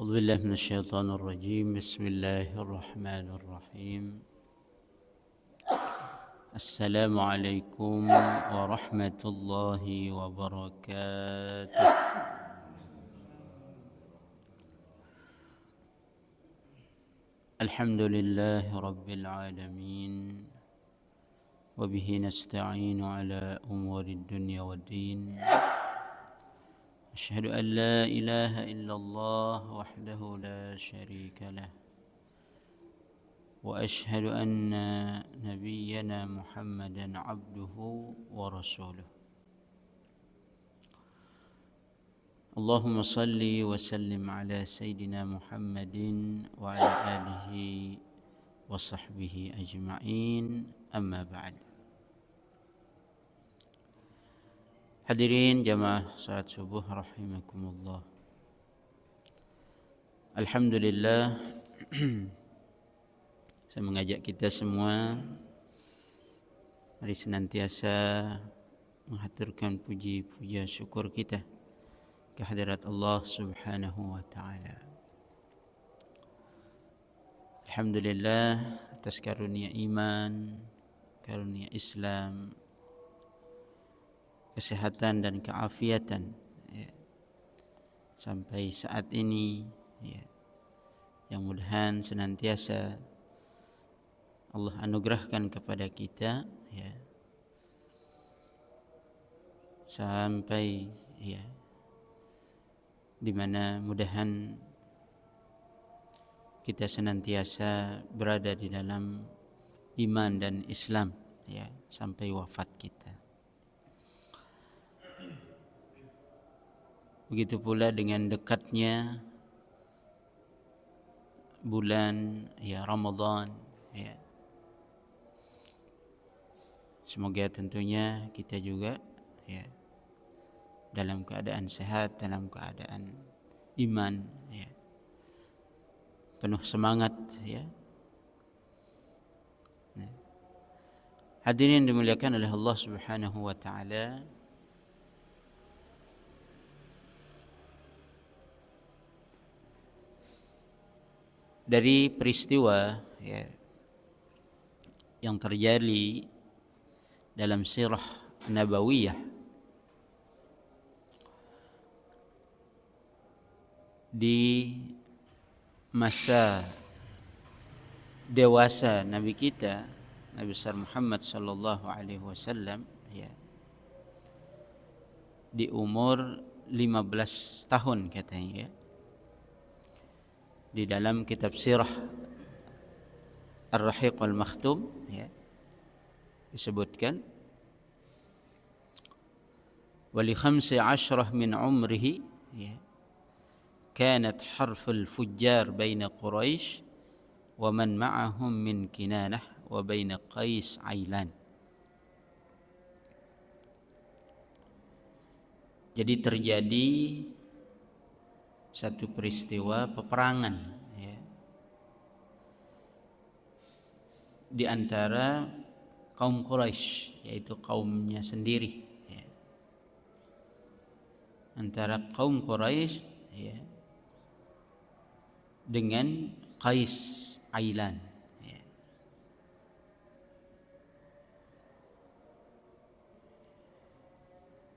أعوذ بالله من الشيطان الرجيم. بسم الله الرحمن الرحيم. السلام عليكم ورحمة الله وبركاته. الحمد لله رب العالمين، وبه نستعين على أمور الدنيا والدين. أشهد أن لا إله إلا الله وحده لا شريك له، وأشهد أن نبينا محمدا عبده ورسوله. اللهم صل وسلم على سيدنا محمد وعلى آله وصحبه أجمعين. أما بعد. Hadirin jamaah salat subuh rahimakumullah. Alhamdulillah, saya mengajak kita semua mari senantiasa menghaturkan puji-puja syukur kita kehadirat Allah Subhanahu wa taala. Alhamdulillah atas karunia iman, karunia Islam, kesehatan dan keafiatan sampai saat ini, yang mudahan senantiasa Allah anugerahkan kepada kita sampai di mana mudahan kita senantiasa berada di dalam iman dan Islam sampai wafat kita. Begitu pula dengan dekatnya bulan Ramadan, semoga tentunya kita juga dalam keadaan sehat, dalam keadaan iman, penuh semangat. Hadirin dimuliakan oleh Allah Subhanahu wa taala. Dari peristiwa yang terjadi dalam sirah nabawiyah di masa dewasa Nabi kita, Nabi besar Muhammad sallallahu alaihi wasallam, di umur 15 tahun katanya, di dalam kitab sirah Ar-Rahiq Al-Makhtum disebutkan wali 15 min umrihi kanat harful fujjar baina Quraisy wa man ma'ahum min Kinanah wa baina Qais Ailan. Jadi terjadi satu peristiwa peperangan di antara kaum Quraisy, yaitu kaumnya sendiri, antara kaum Quraisy dengan Qais Ailan.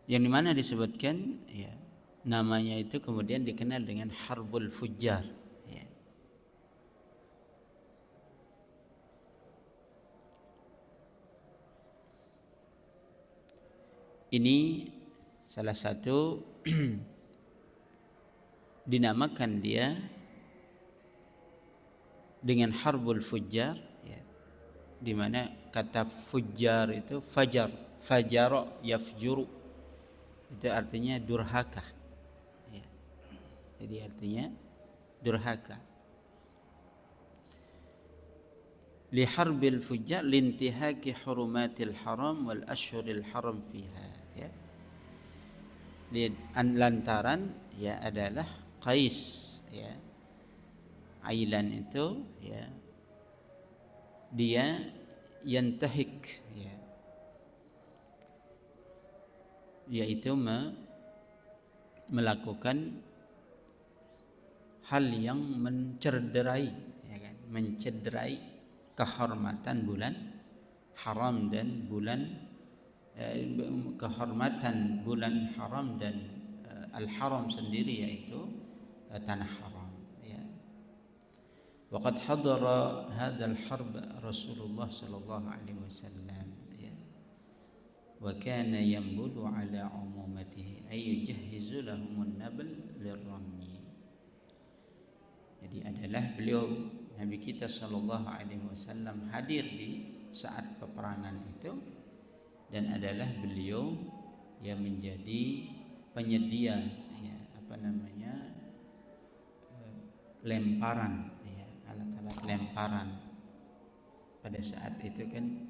Yang dimana disebutkan namanya itu kemudian dikenal dengan Harbul Fujjar. Ini salah satu dinamakan dia dengan Harbul Fujjar, di mana kata fujjar itu fajar, fajara yafjuru, itu artinya durhaka. Jadi artinya durhaka. Li harbil fujjar lintihaki hurumatil haram wal ashhuril haram fiha. Lantaran adalah Qais Ailan itu dia yantahik, yaitu melakukan hal yang mencederai, ya kan, mencederai kehormatan bulan haram dan kehormatan bulan haram dan al-haram sendiri, yaitu tanah haram, ya. Waqad hadara hadzal harb Rasulullah sallallahu alaihi wasallam, ya. Wa kana yanbudu ala umumatihi ay yujahhizu lahumun nabl lirrami. Jadi adalah beliau Nabi kita sallallahu alaihi wasallam hadir di saat peperangan itu, dan adalah beliau yang menjadi penyedia, ya, lemparan, ya, alat-alat lemparan. Pada saat itu kan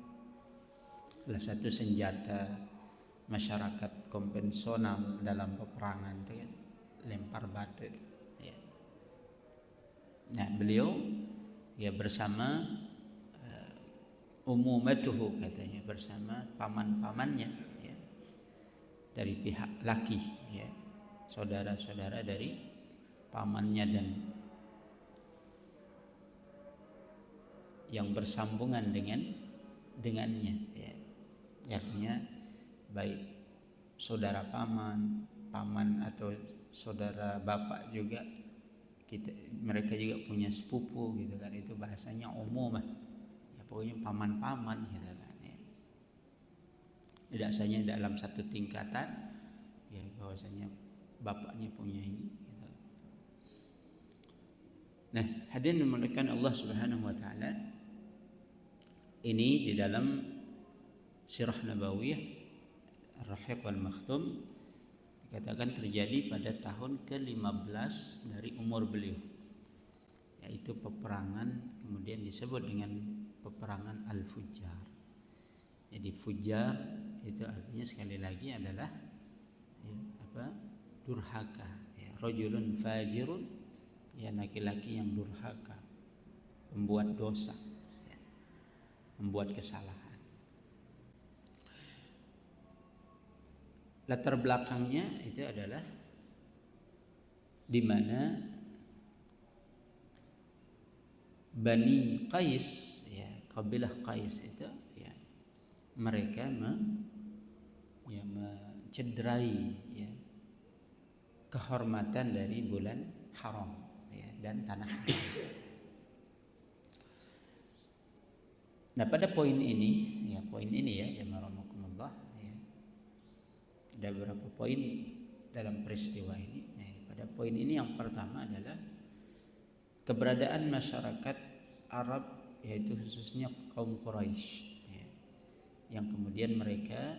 salah satu senjata masyarakat konvensional dalam peperangan itu kan lempar batu, ya. Nah, beliau ya bersama umumatuhu, katanya, bersama paman-pamannya, ya, dari pihak laki, ya, saudara-saudara dari pamannya dan yang bersambungan dengannya, ya. Artinya baik saudara paman atau saudara bapak juga, mereka juga punya sepupu, gitu kan. Itu bahasanya umum, ya, pokoknya paman-paman, gitu kan, ya. Tidak hanya dalam satu tingkatan, ya, bahwasanya bapaknya punya ini, gitu. Nah, hadirin dimuliakan Allah Subhanahu wa taala, ini di dalam Sirah Nabawiyah Ar-Rahiq wal Makhtum dikatakan terjadi pada tahun ke-15 dari umur beliau, yaitu peperangan kemudian disebut dengan peperangan Al-Fujjar. Jadi Fujjar itu artinya sekali lagi adalah, ya, durhaka, ya, rajulun fajirun, ya, laki-laki yang durhaka, membuat dosa, ya, membuat kesalahan. Latar belakangnya itu adalah di mana Bani Qais, ya, kabilah Qais itu, ya, mereka mencederai, ya, kehormatan dari bulan haram, ya, dan tanah haram. Nah, pada poin ini ya marhamukumullah, ya, ada beberapa poin dalam peristiwa ini. Nah, pada poin ini yang pertama adalah keberadaan masyarakat Arab, yaitu khususnya kaum Quraisy, ya, yang kemudian mereka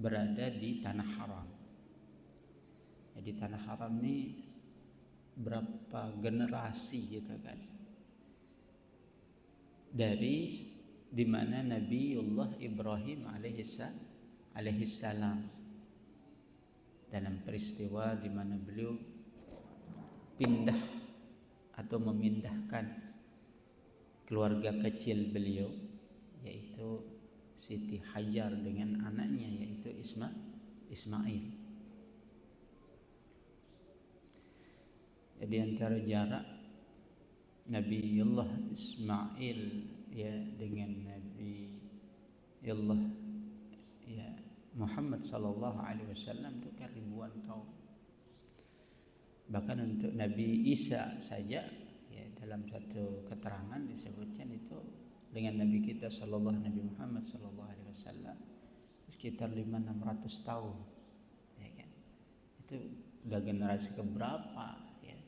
berada di tanah haram. Jadi tanah haram ini berapa generasi, gitu kan, dari dimana Nabiullah Ibrahim alaihissalam dalam peristiwa di mana beliau pindah atau memindahkan keluarga kecil beliau, yaitu Siti Hajar dengan anaknya yaitu Ismail. Jadi antara jarak Nabiullah Ismail, ya, dengan Nabiullah, ya, Muhammad sallallahu alaihi wasallam itu kan ribuan tahun. Bahkan untuk Nabi Isa saja, ya, dalam satu keterangan disebutkan itu dengan Nabi kita Nabi Muhammad sallallahu alaihi wasallam sekitar 500-600 tahun, ya kan. Itu udah generasi keberapa, ya,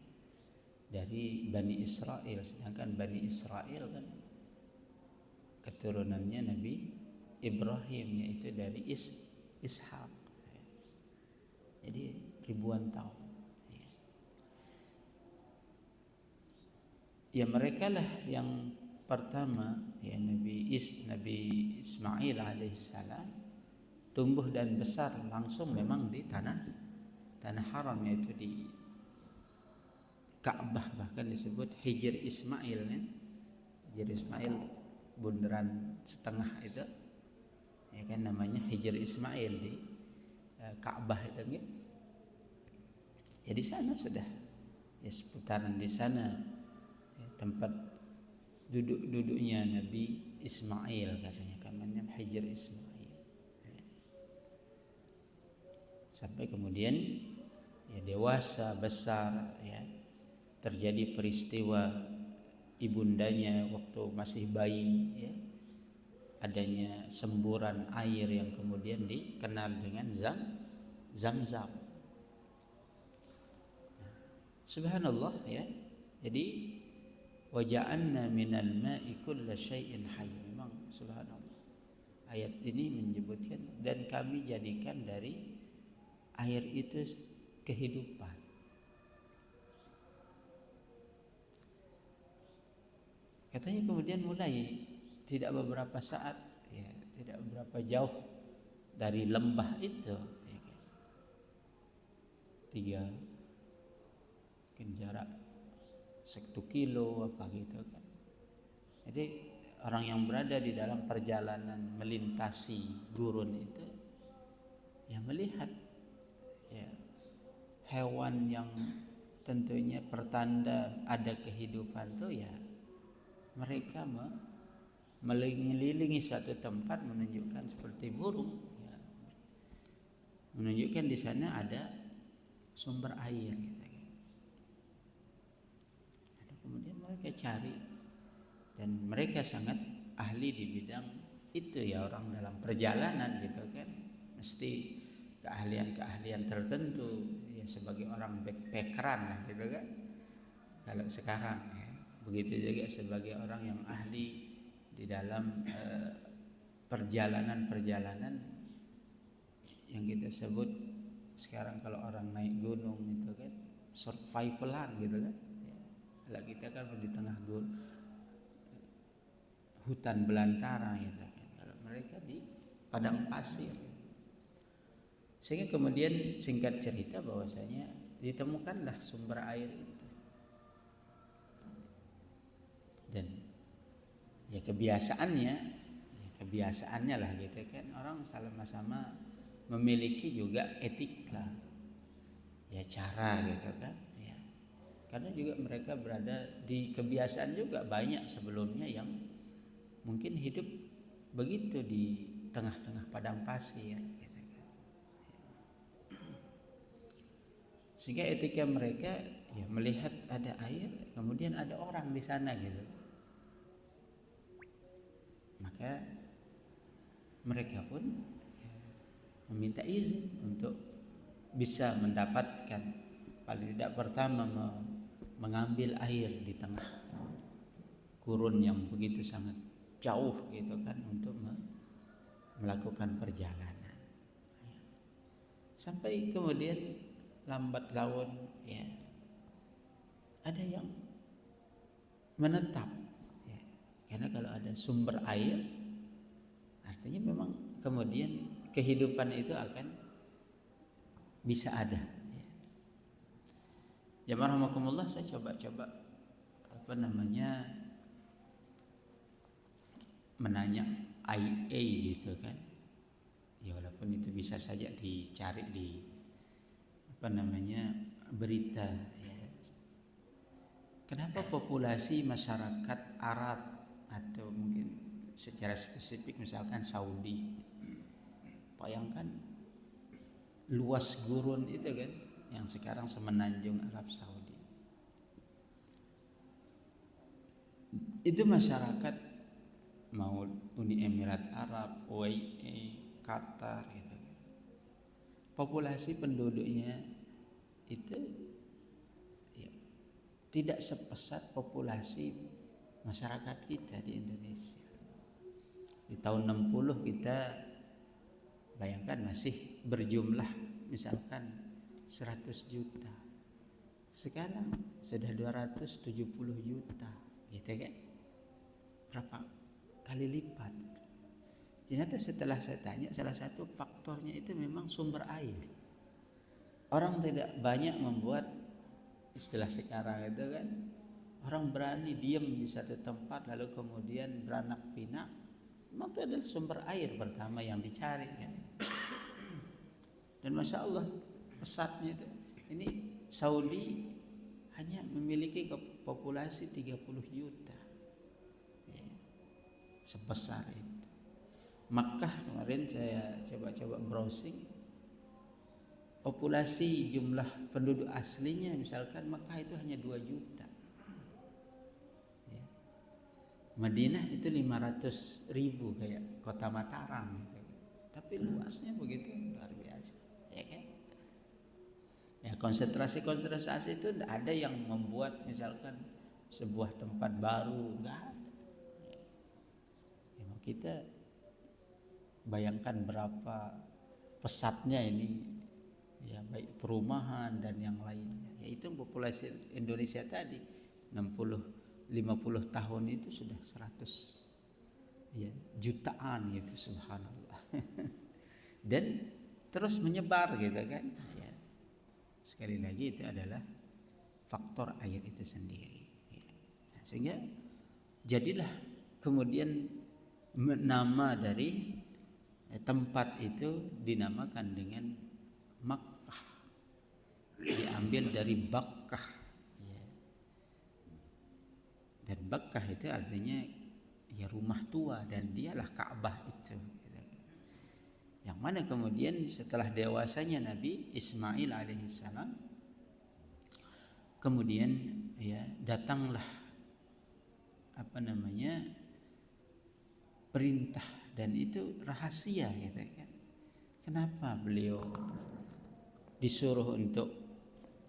dari Bani Israel, sedangkan Bani Israel kan keturunannya Nabi Ibrahim, yaitu dari Ishak, ya. Jadi ribuan tahun, ya. Ya, mereka lah yang pertama, ya, Nabi Ismail alaihissalam tumbuh dan besar langsung memang di tanah haram, yaitu di Ka'bah, bahkan disebut Hijr Ismail, kan. Hijr Ismail bundaran setengah itu, ya kan, namanya Hijr Ismail di Ka'bah itu, kan. Ya, di sana sudah ya seputaran di sana ya, tempat duduknya Nabi Ismail katanya, namanya Hijr Ismail ya. Sampai kemudian ya dewasa besar ya, terjadi peristiwa ibundanya waktu masih bayi ya, adanya semburan air yang kemudian dikenal dengan Zam-Zam. Subhanallah ya. Jadi waja'alna minal ma'i kulla syai'in hayy. Memang subhanallah. Ayat ini menyebutkan dan kami jadikan dari air itu kehidupan. Katanya kemudian mulai tidak beberapa saat ya, tidak beberapa jauh dari lembah itu ya, 3 mungkin jarak 1 kilo apa gitu kan. Jadi orang yang berada di dalam perjalanan melintasi gurun itu ya melihat ya hewan yang tentunya pertanda ada kehidupan tuh ya, mereka mengelilingi suatu tempat menunjukkan seperti burung ya, menunjukkan di sana ada sumber air gitu. Lalu kemudian mereka cari dan mereka sangat ahli di bidang itu ya, orang dalam perjalanan gitu kan mesti keahlian tertentu ya, sebagai orang backpackeran lah gitu kan kalau sekarang ya. Begitu juga sebagai orang yang ahli di dalam perjalanan yang kita sebut sekarang kalau orang naik gunung itu kan survivalan gitu kan ya. Kalau kita kan di tengah hutan belantara gitu kan, kalau mereka di padang pasir. Sehingga kemudian singkat cerita bahwasanya ditemukanlah sumber air itu. Dan ya kebiasaannya lah gitu kan, orang sama-sama memiliki juga etika ya, cara gitu kan ya, karena juga mereka berada di kebiasaan juga banyak sebelumnya yang mungkin hidup begitu di tengah-tengah padang pasir gitu kan. Sehingga etika mereka ya melihat ada air kemudian ada orang di sana gitu, maka mereka pun ya, meminta izin untuk bisa mendapatkan paling tidak pertama mengambil air di tengah gurun yang begitu sangat jauh gitu kan untuk melakukan perjalanan. Sampai kemudian lambat laun ya ada yang menetap. Karena kalau ada sumber air, artinya memang kemudian kehidupan itu akan bisa ada. Jamaah rahimakumullah, saya coba menanya IA gitu kan. Ya walaupun itu bisa saja dicari di berita ya. Kenapa populasi masyarakat Arab atau mungkin secara spesifik misalkan Saudi, bayangkan luas gurun itu kan yang sekarang semenanjung Arab Saudi, itu masyarakat mau Uni Emirat Arab, UAE, Qatar gitu, populasi penduduknya itu ya, tidak sepesat populasi masyarakat kita di Indonesia. Di tahun 60 kita bayangkan masih berjumlah misalkan 100 juta. Sekarang sudah 270 juta, gitu kan? Berapa kali lipat. Ternyata setelah saya tanya, salah satu faktornya itu memang sumber air. Orang tidak banyak membuat istilah sekarang itu kan, orang berani diam di satu tempat lalu kemudian beranak pinak. Memang itu adalah sumber air pertama yang dicari kan. Dan masya Allah pesatnya itu. Ini Saudi hanya memiliki populasi 30 juta, ya, sebesar itu. Makkah kemarin saya coba browsing, populasi jumlah penduduk aslinya misalkan Makkah itu hanya 2 juta, ya. Madinah itu 500.000 kayak kota Mataram gitu. Tapi luasnya begitu luar biasa, ya kan? Ya, konsentrasi itu tidak ada yang membuat misalkan sebuah tempat baru, enggak ada. Ya, kita bayangkan berapa pesatnya ini, ya, baik perumahan dan yang lainnya. Ya, itu populasi Indonesia tadi 50 tahun itu sudah 100, ya, jutaan gitu, subhanallah. Dan terus menyebar gitu kan. Ya. Sekali lagi itu adalah faktor air itu sendiri, ya. Sehingga jadilah kemudian nama dari tempat itu dinamakan dengan Makkah, diambil dari Bakkah, ya. Dan Bakkah itu artinya ya rumah tua, dan dialah Ka'bah itu, yang mana kemudian setelah dewasanya Nabi Ismail alaihissalam, kemudian ya datanglah perintah, dan itu rahasia gitu kan. Kenapa beliau disuruh untuk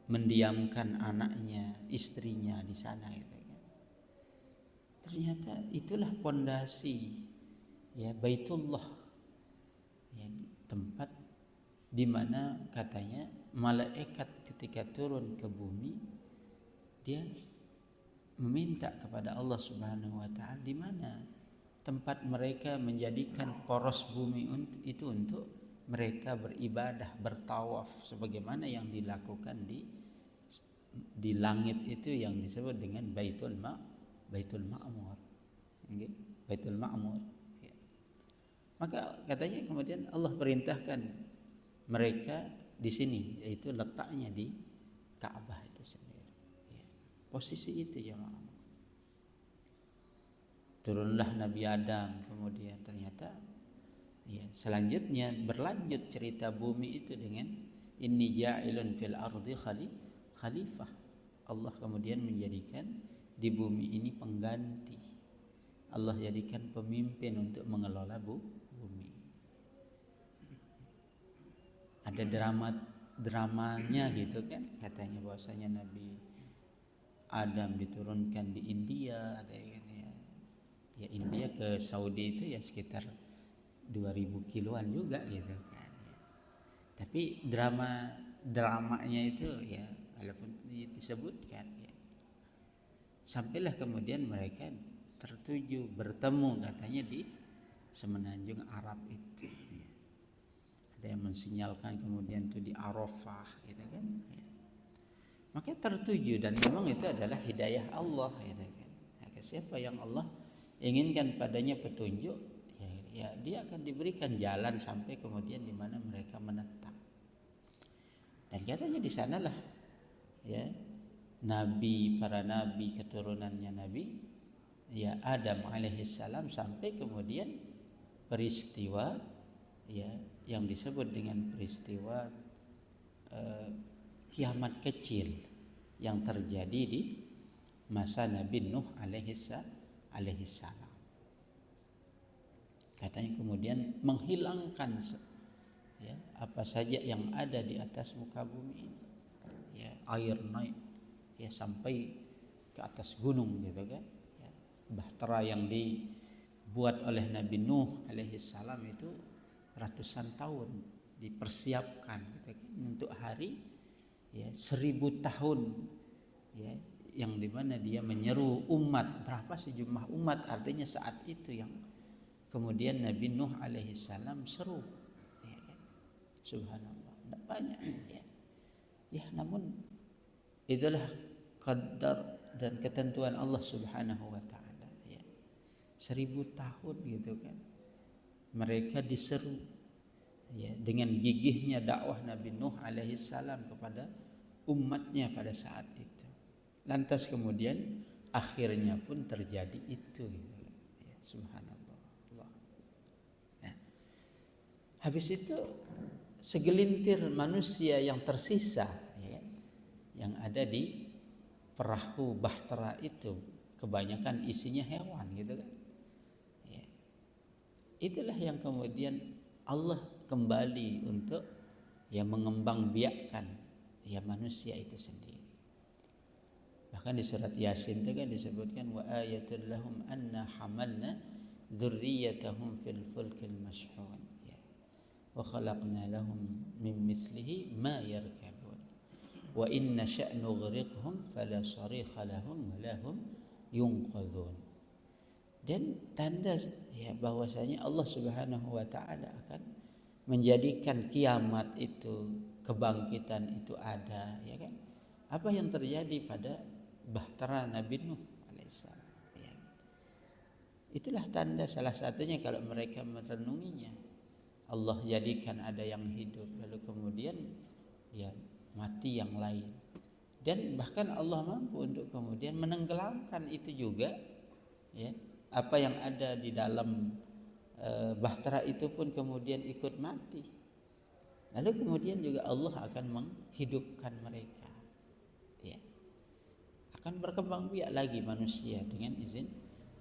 mendiamkan anaknya, istrinya di sana gitu kan. Ternyata itulah pondasi, ya, Baitullah, ya, tempat di mana katanya malaikat ketika turun ke bumi dia meminta kepada Allah Subhanahu wa taala di mana tempat mereka menjadikan poros bumi itu untuk mereka beribadah, bertawaf sebagaimana yang dilakukan di langit itu yang disebut dengan Baitul Ma'mur. Okay? Baitul Ma'mur. Ya. Maka katanya kemudian Allah perintahkan mereka di sini, yaitu letaknya di Ka'bah itu sendiri. Ya. Posisi itu jemaah. Turunlah Nabi Adam, kemudian ternyata ya, selanjutnya berlanjut cerita bumi itu dengan inni ja'ilun fil ardi khalifah. Allah kemudian menjadikan di bumi ini pengganti. Allah jadikan pemimpin untuk mengelola bumi. Ada dramanya gitu kan, katanya bahwasanya Nabi Adam diturunkan di India, ada kan ya India ke Saudi itu ya sekitar 2000 kiloan juga gitu kan. Tapi dramanya itu ya walaupun disebutkan ya. Sampailah kemudian mereka tertuju bertemu katanya di semenanjung Arab itu. Ya. Ada yang mensinyalkan kemudian itu di Arafah gitu kan. Ya. Maka tertuju, dan memang itu adalah hidayah Allah gitu kan. Nah, siapa yang Allah inginkan padanya petunjuk, ya dia akan diberikan jalan sampai kemudian di mana mereka menetap. Dan katanya di sanalah ya para nabi keturunannya Nabi ya Adam alaihissalam sampai kemudian peristiwa ya yang disebut dengan peristiwa kiamat kecil yang terjadi di masa Nabi Nuh alaihissalam. Katanya kemudian menghilangkan ya, apa saja yang ada di atas muka bumi ini. Ya, air naik ya sampai ke atas gunung gitu kan. Ya, bahtera yang dibuat oleh Nabi Nuh alaihissalam itu ratusan tahun dipersiapkan gitu kan, untuk hari ya 1000 tahun ya, yang dimana dia menyeru umat. Berapa sejumlah umat, artinya saat itu yang kemudian Nabi Nuh alaihissalam seru ya, subhanallah, tidak banyak ya, namun itulah qadar dan ketentuan Allah subhanahu wa ta'ala ya. 1000 tahun gitu kan mereka diseru ya, dengan gigihnya dakwah Nabi Nuh alaihissalam kepada umatnya pada saat itu. Lantas kemudian akhirnya pun terjadi itu gitu. Ya, subhanallah. Nah, habis itu segelintir manusia yang tersisa, ya, yang ada di perahu bahtera itu kebanyakan isinya hewan gitu kan. Ya. Itulah yang kemudian Allah kembali untuk ya mengembangbiakkan ya manusia itu sendiri. Bahkan di surat Yasin itu kan disebutkan wa ayatul lahum anna hamalna dzurriyyatahum fil fulkil mashhun, ya. Wa khalaqna lahum min mislihi ma yarkabun wa in nasha' nughriqhum fala sarikha lahum wa lahum yunqadhun. Dan tanda ya bahwasanya Allah Subhanahu wa taala akan menjadikan kiamat itu, kebangkitan itu ada, ya kan? Apa yang terjadi pada bahtera Nabi Nuh alaihissalam, ya. Itulah tanda salah satunya kalau mereka merenunginya. Allah jadikan ada yang hidup lalu kemudian ya mati yang lain. Dan bahkan Allah mampu untuk kemudian menenggelamkan itu juga, ya. Apa yang ada di dalam bahtera itu pun kemudian ikut mati. Lalu kemudian juga Allah akan menghidupkan mereka, ya. Akan berkembang biak lagi manusia dengan izin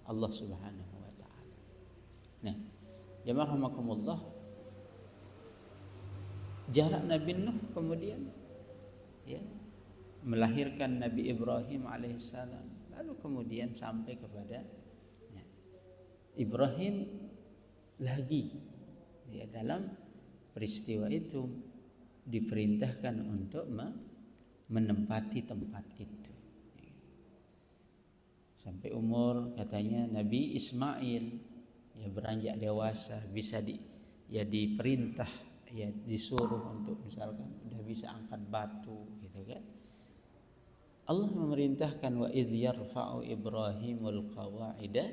Allah Subhanahu wa taala. Nah, jamaah rahimakumullah, jarak Nabi Nuh kemudian ya melahirkan Nabi Ibrahim alaihissalam, lalu kemudian sampai kepada ya, Ibrahim lagi ya dalam peristiwa itu diperintahkan untuk menempati tempat itu. Sampai umur katanya Nabi Ismail ya beranjak dewasa bisa diperintah ya disuruh untuk misalkan udah bisa angkat batu gitu kan. Allah memerintahkan wa idz yarfa'u Ibrahimul qawa'ida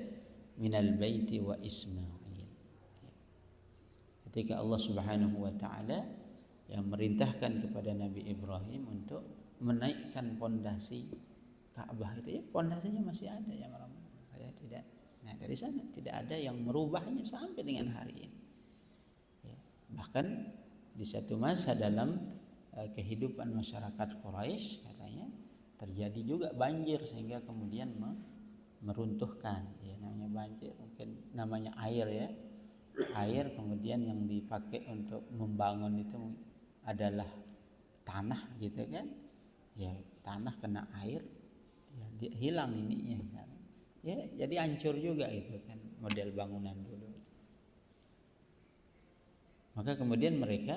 minal baiti wa Ismail. Ketika Allah Subhanahu wa taala yang merintahkan kepada Nabi Ibrahim untuk menaikkan pondasi Ka'bah itu, ya pondasinya masih ada ya malam. Ya, tidak. Nah, dari sana tidak ada yang merubahnya sampai dengan hari ini. Ya, bahkan di satu masa dalam kehidupan masyarakat Quraisy katanya terjadi juga banjir sehingga kemudian meruntuhkan, ya namanya banjir mungkin namanya air ya. Air kemudian yang dipakai untuk membangun itu adalah tanah gitu kan. Ya, tanah kena air ya hilang ininya kan. Ya, jadi hancur juga itu kan model bangunan dulu. Maka kemudian mereka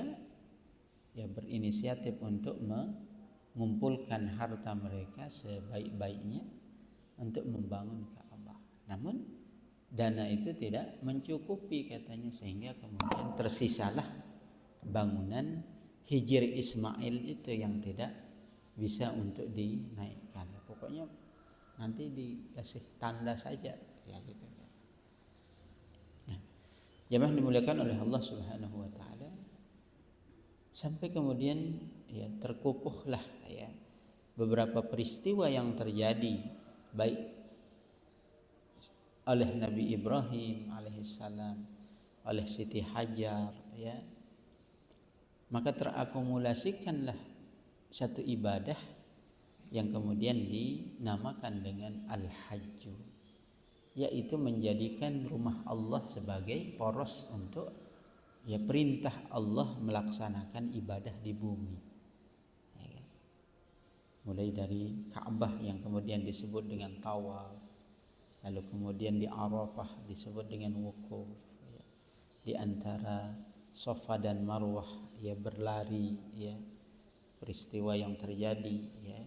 ya berinisiatif untuk mengumpulkan harta mereka sebaik-baiknya untuk membangun Ka'bah. Namun dana itu tidak mencukupi katanya sehingga kemudian tersisalah bangunan Hijr Ismail itu yang tidak bisa untuk dinaikkan. Pokoknya nanti dikasih tanda saja ya gitu. Nah, jemaah dimuliakan oleh Allah Subhanahu wa taala. Sampai kemudian ya terkukuhlah ya beberapa peristiwa yang terjadi baik oleh Nabi Ibrahim alaihissalam, oleh Siti Hajar ya. Maka terakumulasikanlah satu ibadah yang kemudian dinamakan dengan Al-Hajju, yaitu menjadikan rumah Allah sebagai poros untuk ya perintah Allah melaksanakan ibadah di bumi. Ya, mulai dari Ka'bah yang kemudian disebut dengan tawaf, lalu kemudian di Arafah disebut dengan wukuf, ya. Di antara Safa dan Marwah ya berlari ya peristiwa yang terjadi ya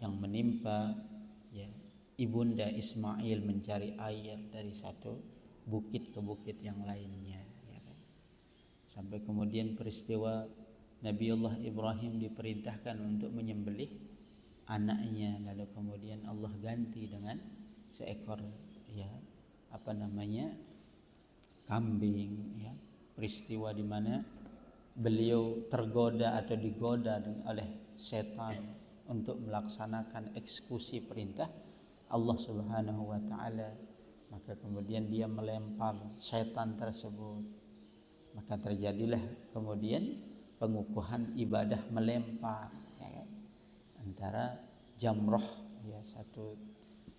yang menimpa ya ibunda Ismail mencari air dari satu bukit ke bukit yang lainnya ya kan? Sampai kemudian peristiwa Nabiullah Ibrahim diperintahkan untuk menyembelih anaknya, lalu kemudian Allah ganti dengan seekor ya kambing ya. Peristiwa di mana beliau tergoda atau digoda oleh setan untuk melaksanakan eksekusi perintah Allah Subhanahu wa taala, maka kemudian dia melempar setan tersebut. Maka terjadilah kemudian pengukuhan ibadah melempar, ya kan? Antara jamroh, ya, satu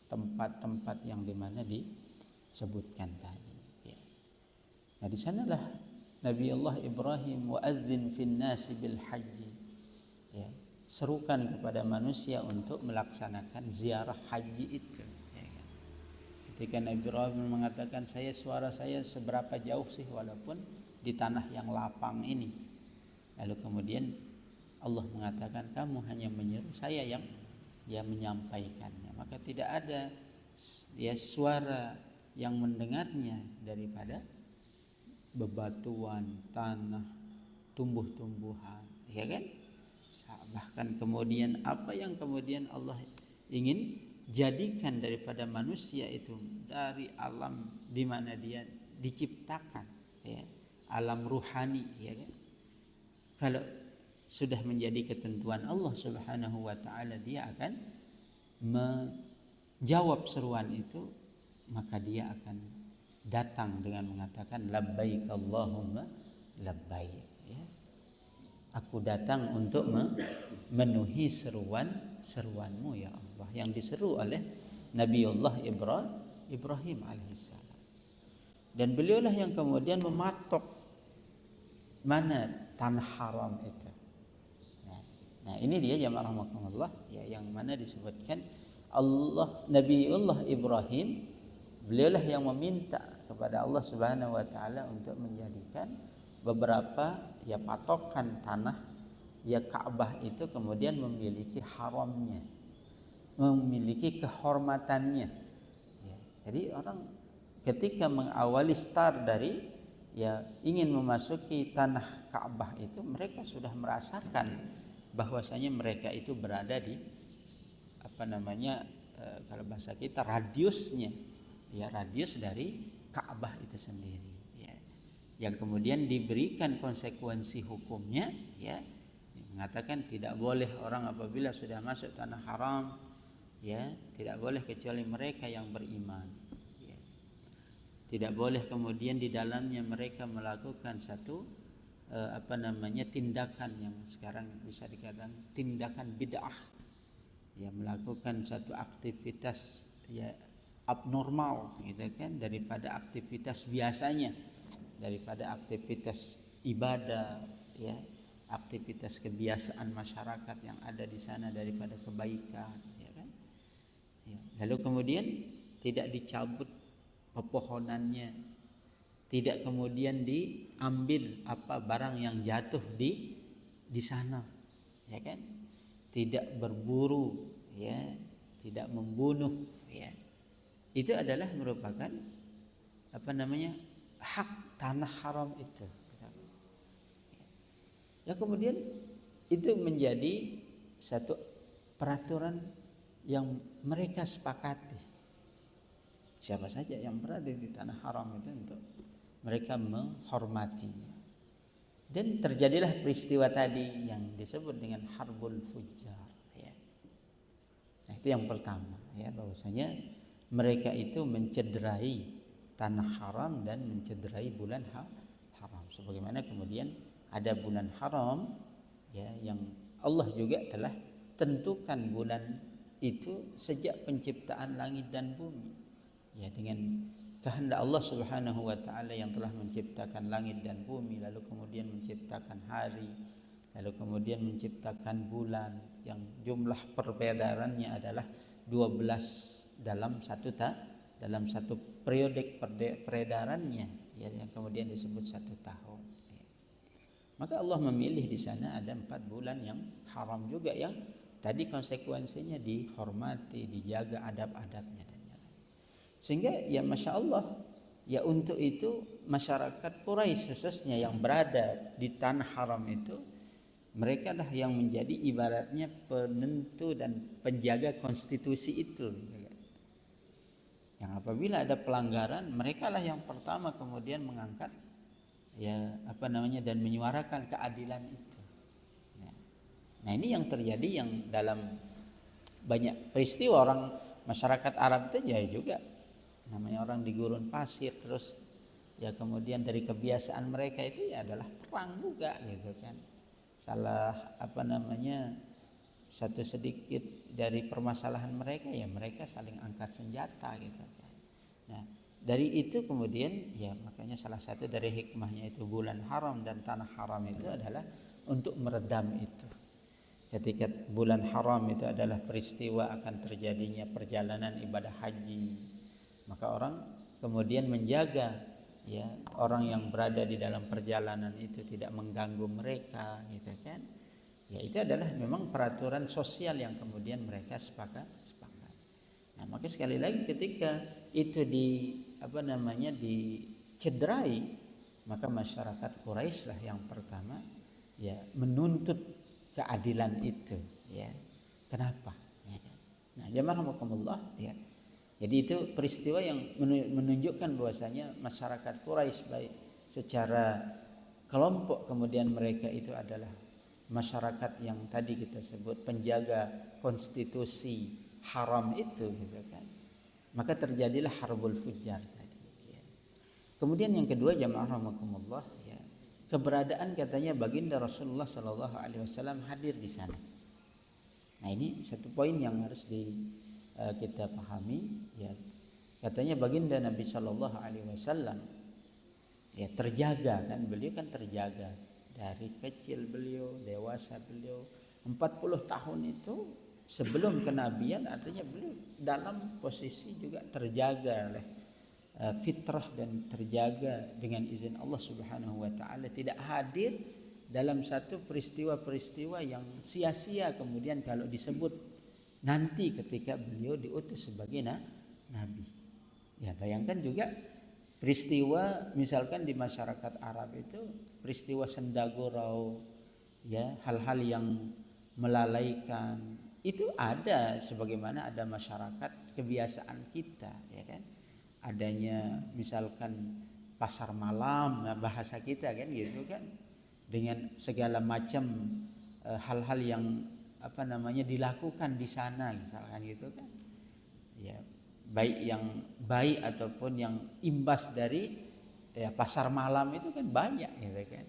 tempat-tempat yang dimana disebutkan tadi, ya. Nah, di sanalah Nabi Allah Ibrahim wa'adzin fin nasi bil haji, ya, serukan kepada manusia untuk melaksanakan ziarah haji itu, ya kan? Ketika Nabi Ibrahim mengatakan, suara saya seberapa jauh sih walaupun di tanah yang lapang ini. Lalu kemudian Allah mengatakan, kamu hanya menyuruh, saya yang menyampaikannya. Maka tidak ada suara yang mendengarnya daripada bebatuan, tanah, tumbuh-tumbuhan, ya kan? Bahkan kemudian apa yang kemudian Allah ingin jadikan daripada manusia itu dari alam di mana dia diciptakan, ya, alam ruhani, ya kan? Kalau sudah menjadi ketentuan Allah Subhanahu wa taala, dia akan menjawab seruan itu, maka dia akan datang dengan mengatakan labbaik Allahumma labbaik, ya. Aku datang untuk memenuhi seruanmu ya Allah, yang diseru oleh Nabiullah Ibrahim alaihissalam. Dan beliaulah yang kemudian mematok mana tanah haram itu. Nah, ini dia jamaah rahmatullah, ya, yang mana disebutkan Nabiullah Ibrahim, beliaulah yang meminta kepada Allah Subhanahu wa taala untuk menjadikan beberapa, ya, patokan tanah, ya, Ka'bah itu kemudian memiliki haramnya, memiliki kehormatannya, ya. Jadi orang ketika mengawali start dari, ya, ingin memasuki tanah Ka'bah itu, mereka sudah merasakan bahwasanya mereka itu berada di kalau bahasa kita radiusnya, ya, radius dari Ka'bah itu sendiri, ya, yang kemudian diberikan konsekuensi hukumnya, ya, mengatakan tidak boleh orang apabila sudah masuk tanah haram, ya, tidak boleh kecuali mereka yang beriman. Tidak boleh kemudian di dalamnya mereka melakukan satu tindakan yang sekarang bisa dikatakan tindakan bid'ah, ya, melakukan satu aktivitas, ya, abnormal, gitu kan, daripada aktivitas biasanya, daripada aktivitas ibadah, ya, aktivitas kebiasaan masyarakat yang ada di sana, daripada kebaikan, ya kan, ya. Lalu kemudian tidak dicabut pepohonannya, tidak kemudian diambil barang yang jatuh di sana, ya kan, tidak berburu, ya, tidak membunuh, ya. Itu adalah merupakan hak tanah haram itu, ya. Kemudian itu menjadi satu peraturan yang mereka sepakati. Siapa saja yang berada di tanah haram itu untuk mereka menghormatinya. Dan terjadilah peristiwa tadi yang disebut dengan Harbul Fujjar, ya. Nah, itu yang pertama, ya, bahwasanya mereka itu mencederai tanah haram dan mencederai bulan haram. Sebagaimana kemudian ada bulan haram, ya, yang Allah juga telah tentukan bulan itu sejak penciptaan langit dan bumi. Ya, dengan kehendak Allah Subhanahu wa taala yang telah menciptakan langit dan bumi, lalu kemudian menciptakan hari, lalu kemudian menciptakan bulan yang jumlah peredarannya adalah 12 dalam satu periode peredarannya, ya, yang kemudian disebut 1 tahun, ya. Maka Allah memilih di sana ada 4 bulan yang haram juga, yang tadi konsekuensinya dihormati, dijaga adab-adabnya. Sehingga, ya, Masya Allah, ya, untuk itu masyarakat Quraisy khususnya yang berada di tanah haram itu, mereka lah yang menjadi ibaratnya penentu dan penjaga konstitusi itu, yang apabila ada pelanggaran, mereka lah yang pertama kemudian mengangkat, ya, dan menyuarakan keadilan itu, ya. Nah ini yang terjadi, yang dalam banyak peristiwa orang masyarakat Arab itu ya juga namanya orang di gurun pasir, terus ya kemudian dari kebiasaan mereka itu ya adalah perang juga gitu kan. Salah satu sedikit dari permasalahan mereka ya mereka saling angkat senjata gitu kan. Nah dari itu kemudian ya makanya salah satu dari hikmahnya itu bulan haram dan tanah haram itu adalah untuk meredam itu. Ketika bulan haram itu adalah peristiwa akan terjadinya perjalanan ibadah haji, maka orang kemudian menjaga ya orang yang berada di dalam perjalanan itu tidak mengganggu mereka gitu kan. Ya itu adalah memang peraturan sosial yang kemudian mereka sepakat. Nah, maka sekali lagi ketika itu dicederai, maka masyarakat Quraisy lah yang pertama ya menuntut keadilan itu ya. Kenapa? Ya. Nah, jamaah rahimakumullah ya. Jadi itu peristiwa yang menunjukkan bahwasanya masyarakat Quraisy baik secara kelompok kemudian mereka itu adalah masyarakat yang tadi kita sebut penjaga konstitusi haram itu gitu kan. Maka terjadilah harbul fujar tadi ya. Kemudian yang kedua jamaah rahimakumullah ya, keberadaan katanya baginda Rasulullah sallallahu alaihi wasallam hadir di sana. Nah, ini satu poin yang harus kita pahami ya. Katanya baginda Nabi sallallahu alaihi wasallam ya terjaga kan, beliau kan terjaga dari kecil beliau, dewasa beliau 40 tahun itu sebelum kenabian, artinya beliau dalam posisi juga terjaga oleh fitrah dan terjaga dengan izin Allah Subhanahu wa taala, tidak hadir dalam satu peristiwa-peristiwa yang sia-sia kemudian kalau disebut nanti ketika beliau diutus sebagai nabi. Ya bayangkan juga peristiwa misalkan di masyarakat Arab itu peristiwa sendagurau ya, hal-hal yang melalaikan itu ada sebagaimana ada masyarakat kebiasaan kita ya kan. Adanya misalkan pasar malam, nah bahasa kita kan gitu kan, dengan segala macam hal-hal yang dilakukan di sana misalkan gitu kan ya, baik yang baik ataupun yang imbas dari ya pasar malam itu kan banyak gitu kan.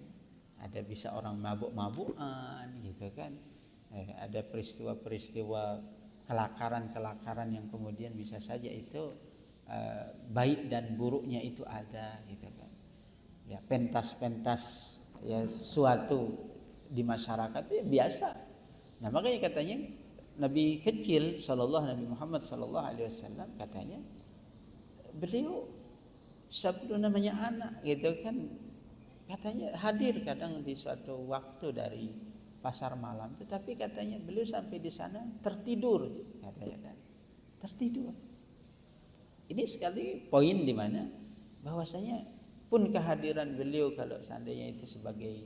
Ada bisa orang mabuk-mabukan gitu kan, ada peristiwa-peristiwa kelakaran yang kemudian bisa saja itu baik dan buruknya itu ada gitu kan ya, pentas-pentas ya suatu di masyarakat itu ya biasa. Nah makanya katanya Nabi kecil Nabi Muhammad sallallahu alaihi wasallam katanya beliau sebelum namanya anak gitu kan, katanya hadir kadang di suatu waktu dari pasar malam, tetapi katanya beliau sampai di sana tertidur katanya kan, tertidur. Ini sekali poin di mana bahwasanya pun kehadiran beliau kalau seandainya itu sebagai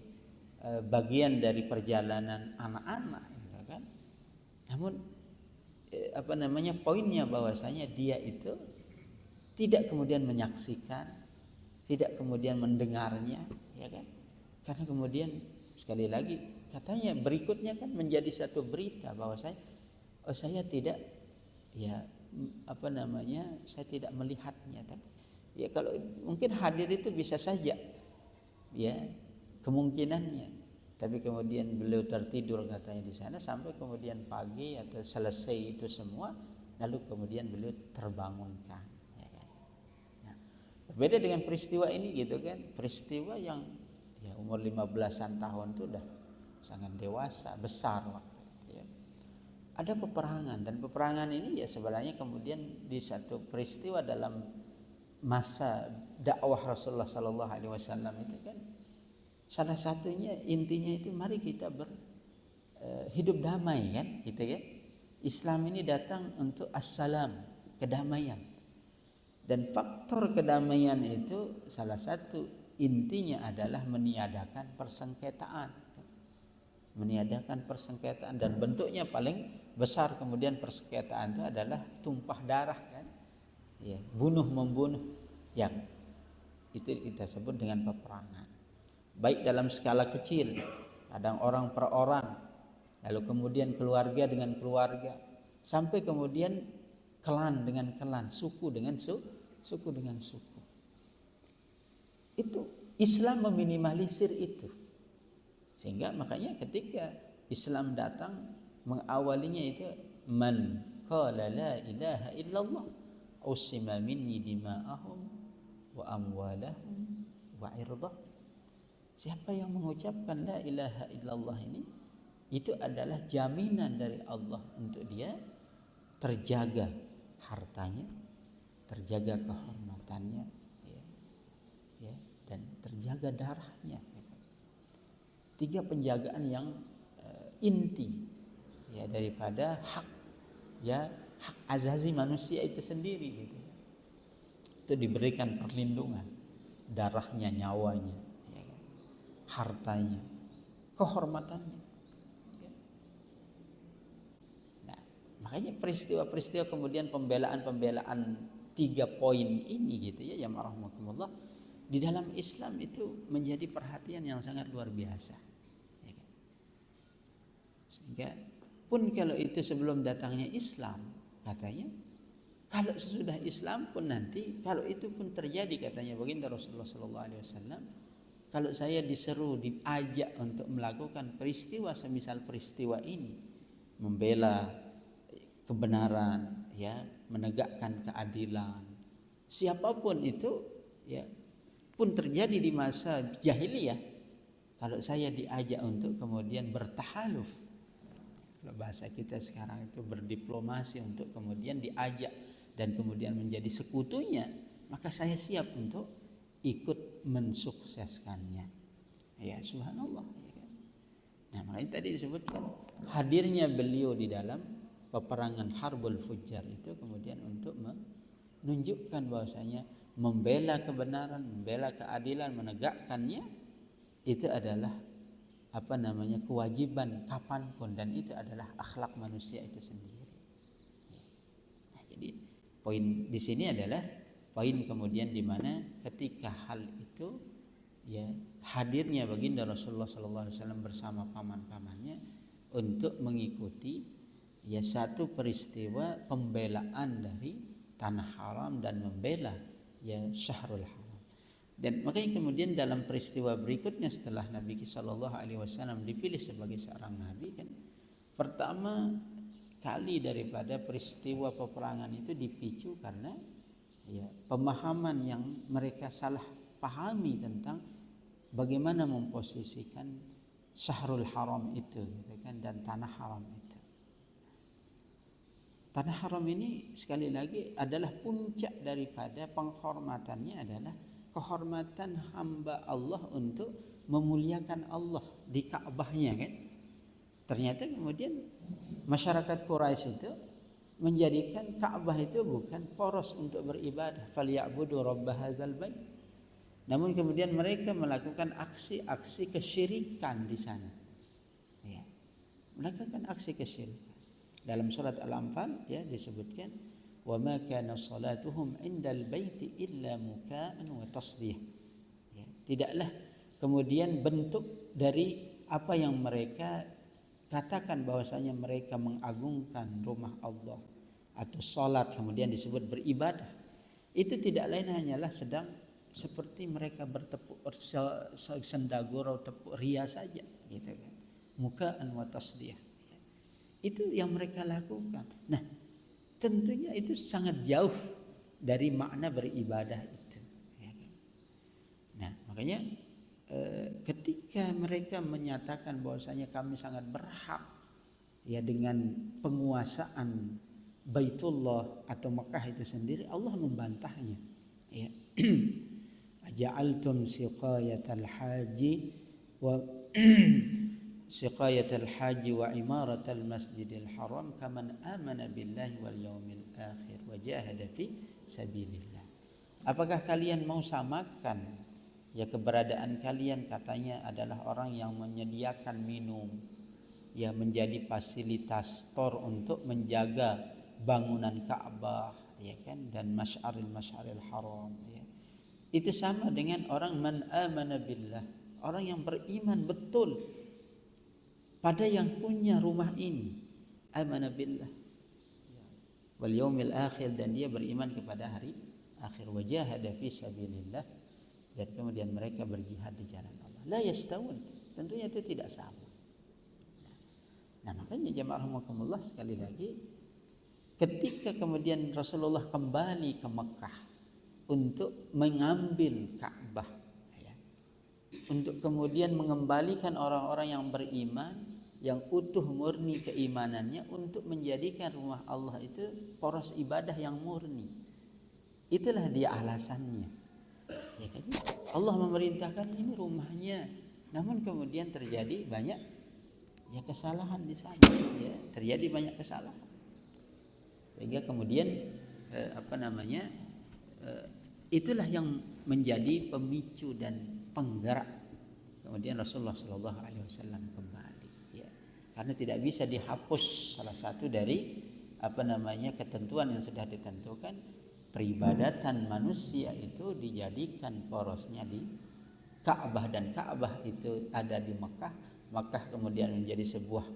bagian dari perjalanan anak-anak gitu kan. Namun poinnya bahwasanya dia itu tidak kemudian menyaksikan, tidak kemudian mendengarnya ya kan. Karena kemudian sekali lagi katanya berikutnya kan menjadi satu berita bahwasanya saya tidak saya tidak melihatnya, tapi ya kalau mungkin hadir itu bisa saja ya kemungkinannya, tapi kemudian beliau tertidur katanya di sana sampai kemudian pagi atau selesai itu semua, lalu kemudian beliau terbangunkan ya kan. Nah, berbeda dengan peristiwa ini gitu kan, peristiwa yang ya umur 15-an tahun itu udah sangat dewasa, besar waktu itu ya. Ada peperangan, dan peperangan ini ya sebenarnya kemudian di satu peristiwa dalam masa dakwah Rasulullah sallallahu alaihi wasallam itu kan salah satunya intinya itu mari kita hidup damai kan gitu ya. Islam ini datang untuk assalam, kedamaian. Dan faktor kedamaian itu salah satu intinya adalah meniadakan persengketaan. Meniadakan persengketaan, dan bentuknya paling besar kemudian persengketaan itu adalah tumpah darah kan. Ya, bunuh membunuh, yang itu kita sebut dengan peperangan. Baik dalam skala kecil, kadang orang per orang, lalu kemudian keluarga dengan keluarga, sampai kemudian klan dengan klan, suku dengan suku dengan suku. Itu Islam meminimalisir itu. Sehingga makanya ketika Islam datang mengawalinya itu man qala la ilaha illallah usima minni dima'ahum wa amwalahum wa irdahum. Siapa yang mengucapkan la ilaha illallah ini, itu adalah jaminan dari Allah untuk dia terjaga hartanya, terjaga kehormatannya, ya, dan terjaga darahnya. Tiga penjagaan yang inti ya daripada hak azazi manusia itu sendiri gitu. Itu diberikan perlindungan, darahnya, nyawanya, ya, hartanya, kehormatannya. Ya. Nah, makanya peristiwa-peristiwa kemudian pembelaan 3 poin ini gitu ya, rahmatullah, di dalam Islam itu menjadi perhatian yang sangat luar biasa. Ya kan? Sehingga pun kalau itu sebelum datangnya Islam, katanya kalau sesudah Islam pun nanti, kalau itu pun terjadi, katanya baginda Rasulullah SAW, kalau saya diseru, diajak untuk melakukan peristiwa semisal peristiwa ini, membela kebenaran, ya, menegakkan keadilan, siapapun itu, ya, pun terjadi di masa jahiliyah, kalau saya diajak untuk kemudian bertahaluf, kalau bahasa kita sekarang itu berdiplomasi, untuk kemudian diajak dan kemudian menjadi sekutunya, maka saya siap untuk ikut mensukseskannya. Ya, subhanallah. Nah, makanya tadi disebutkan hadirnya beliau di dalam peperangan Harbul Fujjar itu kemudian untuk menunjukkan bahwasanya membela kebenaran, membela keadilan, menegakkannya itu adalah kewajiban kapanpun, dan itu adalah akhlak manusia itu sendiri. Nah, jadi poin di sini adalah poin kemudian di mana ketika hal itu, ya, hadirnya baginda Rasulullah SAW bersama paman-pamannya untuk mengikuti, ya, satu peristiwa pembelaan dari tanah haram dan membela, ya, Syahrul Haram. Dan makanya kemudian dalam peristiwa berikutnya setelah Nabi SAW dipilih sebagai seorang nabi, kan, pertama kali daripada peristiwa peperangan itu dipicu karena, ya, pemahaman yang mereka salah pahami tentang bagaimana memposisikan Syahrul Haram itu, gitu kan, dan tanah haram itu. Tanah haram ini sekali lagi adalah puncak daripada penghormatannya, adalah kehormatan hamba Allah untuk memuliakan Allah di Ka'bahnya, kan. Ternyata kemudian masyarakat Quraisy itu menjadikan Ka'bah itu bukan poros untuk beribadah, falyabudu rabb hadzal bait. Namun kemudian mereka melakukan aksi-aksi kesyirikan di sana. Ya. Melakukan aksi kesyirikan. Dalam surat Al-Anfal, ya, disebutkan wa ma kana salatuhum indal baiti illa muka'an wa tasdih. Ya, tidaklah kemudian bentuk dari apa yang mereka katakan bahwasanya mereka mengagungkan rumah Allah atau salat kemudian disebut beribadah, itu tidak lain hanyalah sedang seperti mereka bertepuk sendagurau, tepuk ria saja, gitu kan. Muka'an wa tasdih. Ya. Itu yang mereka lakukan. Nah, tentunya itu sangat jauh dari makna beribadah itu. Ya kan? Nah, makanya ketika mereka menyatakan bahwasanya kami sangat berhak, ya, dengan penguasaan Baitullah atau Mekah itu sendiri, Allah membantahnya. Ya. Aja'altum siqayatal haji wa siqayatal haji wa imaratal masjidil haram kaman amana billahi wal yaumil akhir wa jahada fi sabilillah. Apakah kalian mau samakan, ya, keberadaan kalian katanya adalah orang yang menyediakan minum, ya, menjadi fasilitator untuk menjaga bangunan Ka'bah, ya kan, dan masyaril haram, ya. Itu sama dengan orang man amana billah, orang yang beriman betul pada yang punya rumah ini, amana billah wal yaumil akhir, dan dia beriman kepada hari akhir, wajahada fi sabilillah, dan kemudian mereka berjihad di jalan Allah. La yastawun, tentunya itu tidak sama. Nah, makanya jemaah rahimakumullah, sekali lagi, ketika kemudian Rasulullah kembali ke Mekah untuk mengambil Ka'bah, ya, untuk kemudian mengembalikan orang-orang yang beriman, yang utuh murni keimanannya, untuk menjadikan rumah Allah itu poros ibadah yang murni. Itulah dia alasannya. Ya kan? Allah memerintahkan ini rumahnya, namun kemudian terjadi banyak ya kesalahan di sana, ya, terjadi banyak kesalahan. Sehingga kemudian itulah yang menjadi pemicu dan penggerak kemudian Rasulullah Shallallahu Alaihi Wasallam kembali, ya. Karena tidak bisa dihapus salah satu dari ketentuan yang sudah ditentukan, peribadatan manusia itu dijadikan porosnya di Ka'bah, dan Ka'bah itu ada di Mekah. Makkah kemudian menjadi sebuah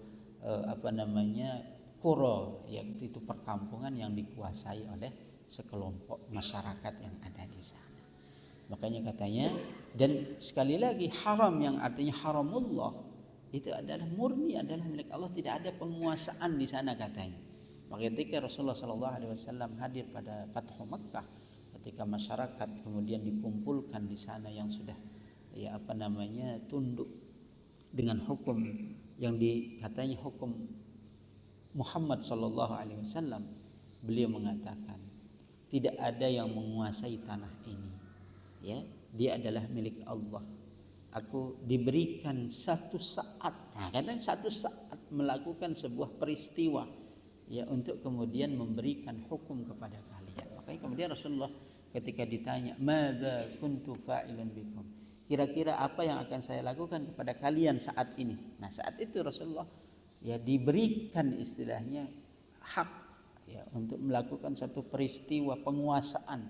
qura, yaitu perkampungan yang dikuasai oleh sekelompok masyarakat yang ada di sana. Makanya katanya, dan sekali lagi, haram yang artinya haramullah itu adalah murni, adalah milik Allah, tidak ada penguasaan di sana katanya. Maka ketika Rasulullah SAW hadir pada Fathu Makkah, ketika masyarakat kemudian dikumpulkan di sana yang sudah tunduk dengan hukum yang katanya hukum Muhammad sallallahu alaihi wasallam, beliau mengatakan tidak ada yang menguasai tanah ini, ya, dia adalah milik Allah. Aku diberikan satu saat, katanya satu saat melakukan sebuah peristiwa, ya, untuk kemudian memberikan hukum kepada kalian. Makanya kemudian Rasulullah ketika ditanya, madza kuntu fa'ilan bikum, kira-kira apa yang akan saya lakukan kepada kalian saat ini? Nah, saat itu Rasulullah ya diberikan istilahnya hak, ya, untuk melakukan satu peristiwa penguasaan.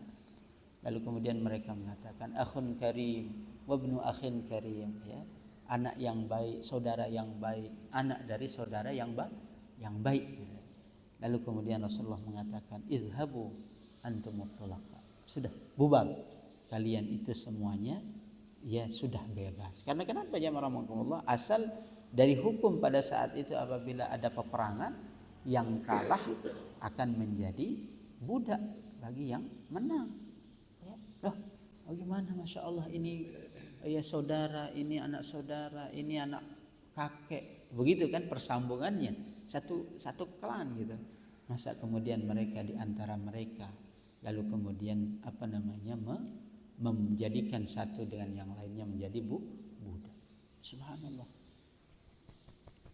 Lalu kemudian mereka mengatakan akhun karim wabnu akhin karim, ya, anak yang baik, saudara yang baik, anak dari saudara yang baik. Lalu kemudian Rasulullah mengatakan idhabu antum mutlaqa, sudah bubar kalian itu semuanya, ya, sudah bebas. Karena kenapa jemaah rahimakumullah? Asal dari hukum pada saat itu, apabila ada peperangan, yang kalah akan menjadi budak bagi yang menang. Ya, loh, bagaimana, masya Allah, ini ya saudara, ini anak saudara, ini anak kakek, begitu kan persambungannya, satu klan gitu. Masa kemudian mereka di antara mereka lalu kemudian menjadikan satu dengan yang lainnya menjadi budak. Subhanallah.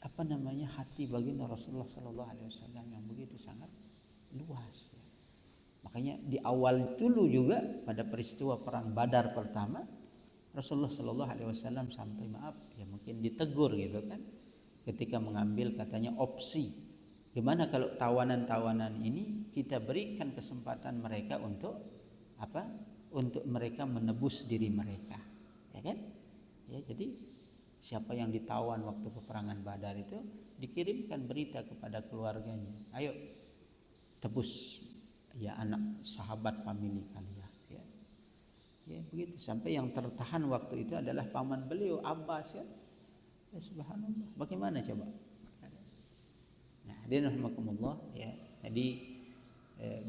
Hati baginda Rasulullah Sallallahu Alaihi Wasallam yang begitu sangat luas. Ya. Makanya di awal dulu juga pada peristiwa perang Badar pertama, Rasulullah Sallallahu Alaihi Wasallam sampai mungkin ditegur gitu kan, ketika mengambil katanya opsi, gimana kalau tawanan-tawanan ini kita berikan kesempatan mereka untuk untuk mereka menebus diri mereka, ya kan? Ya, jadi siapa yang ditawan waktu peperangan Badar itu dikirimkan berita kepada keluarganya, ayo tebus ya anak sahabat famili kalian, ya. Ya begitu, sampai yang tertahan waktu itu adalah paman beliau Abbas, ya. Ya subhanallah, bagaimana coba? Nah, hadirin rahimakumullah, ya. Jadi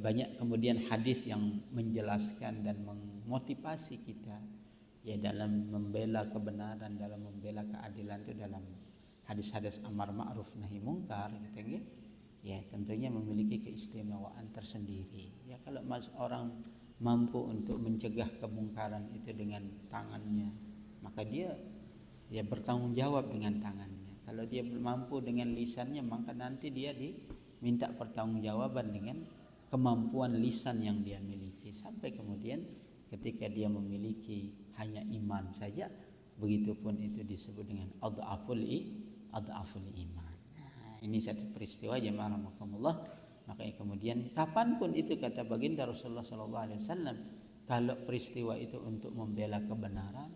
banyak kemudian hadis yang menjelaskan dan memotivasi kita, ya, dalam membela kebenaran, dalam membela keadilan itu dalam hadis-hadis amar ma'ruf nahi mungkar, gitu, ya, tentunya memiliki keistimewaan tersendiri. Ya, kalau orang mampu untuk mencegah kemungkaran itu dengan tangannya, maka dia ya bertanggung jawab dengan tangannya. Kalau dia mampu dengan lisannya, maka nanti dia diminta pertanggungjawaban dengan kemampuan lisan yang dia miliki, sampai kemudian ketika dia memiliki hanya iman saja, begitupun itu disebut dengan adhaful iman. Nah, ini satu peristiwa jemaah rahimakumullah. Makanya kemudian kapanpun itu, kata baginda Rasulullah SAW, kalau peristiwa itu untuk membela kebenaran,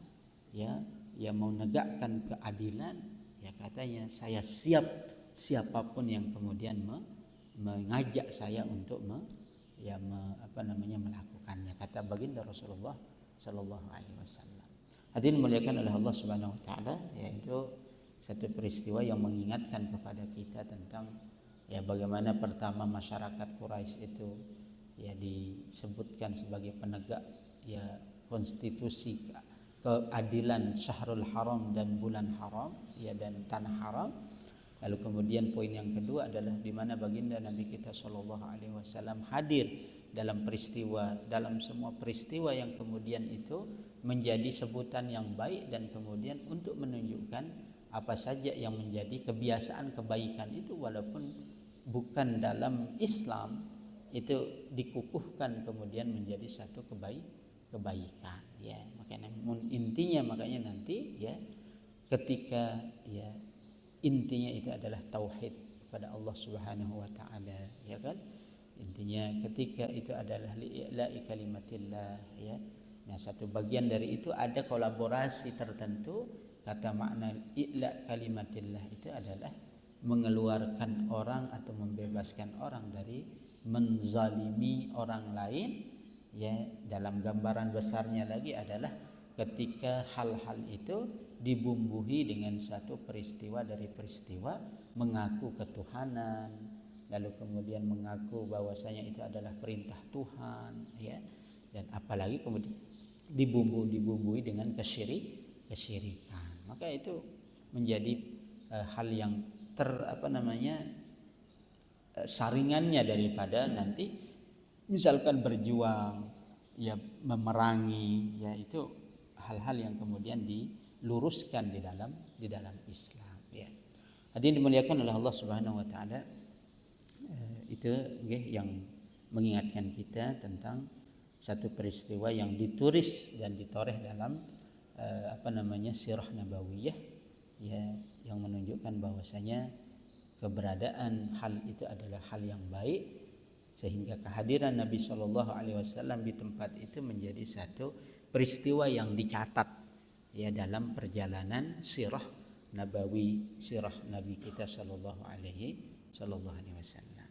ya menegakkan keadilan, Ya katanya, saya siap siapapun yang kemudian mengajak saya untuk melakukannya, kata baginda Rasulullah Sallallahu Alaihi Wasallam. Hadirin muliakan oleh Allah Subhanahu Wa Taala, yaitu satu peristiwa yang mengingatkan kepada kita tentang ya bagaimana pertama masyarakat Quraisy itu ya disebutkan sebagai penegak ya konstitusi keadilan Syahrul Haram dan bulan haram ya dan tanah haram. Lalu kemudian poin yang kedua adalah di mana baginda Nabi kita Shallallahu Alaihi Wasallam hadir dalam semua peristiwa yang kemudian itu menjadi sebutan yang baik, dan kemudian untuk menunjukkan apa saja yang menjadi kebiasaan kebaikan itu walaupun bukan dalam Islam itu dikukuhkan kemudian menjadi satu kebaikan ya. Makanya nanti ya ketika ya intinya itu adalah tauhid kepada Allah Subhanahu wa taala ya kan. Intinya ketika itu adalah li'ila'i kalimatillah ya. Nah, satu bagian dari itu ada kolaborasi tertentu. Kata makna i'la' kalimatillah itu adalah mengeluarkan orang atau membebaskan orang dari menzalimi orang lain ya. Dalam gambaran besarnya lagi adalah ketika hal-hal itu dibumbui dengan satu peristiwa dari peristiwa mengaku ketuhanan, lalu kemudian mengaku bahwasanya itu adalah perintah Tuhan ya, dan apalagi kemudian dibumbui dengan kesyirikan, maka itu menjadi hal yang saringannya daripada nanti misalkan berjuang ya memerangi ya, itu hal-hal yang kemudian diluruskan di dalam Islam ya. Hadirin dimuliakan oleh Allah Subhanahu wa taala, itu yang mengingatkan kita tentang satu peristiwa yang ditulis dan ditoreh dalam sirah nabawiyah ya, yang menunjukkan bahwasanya keberadaan hal itu adalah hal yang baik, sehingga kehadiran Nabi Shallallahu Alaihi Wasallam di tempat itu menjadi satu peristiwa yang dicatat ya dalam perjalanan sirah nabawi, sirah Nabi kita Shallallahu Alaihi Wasallam.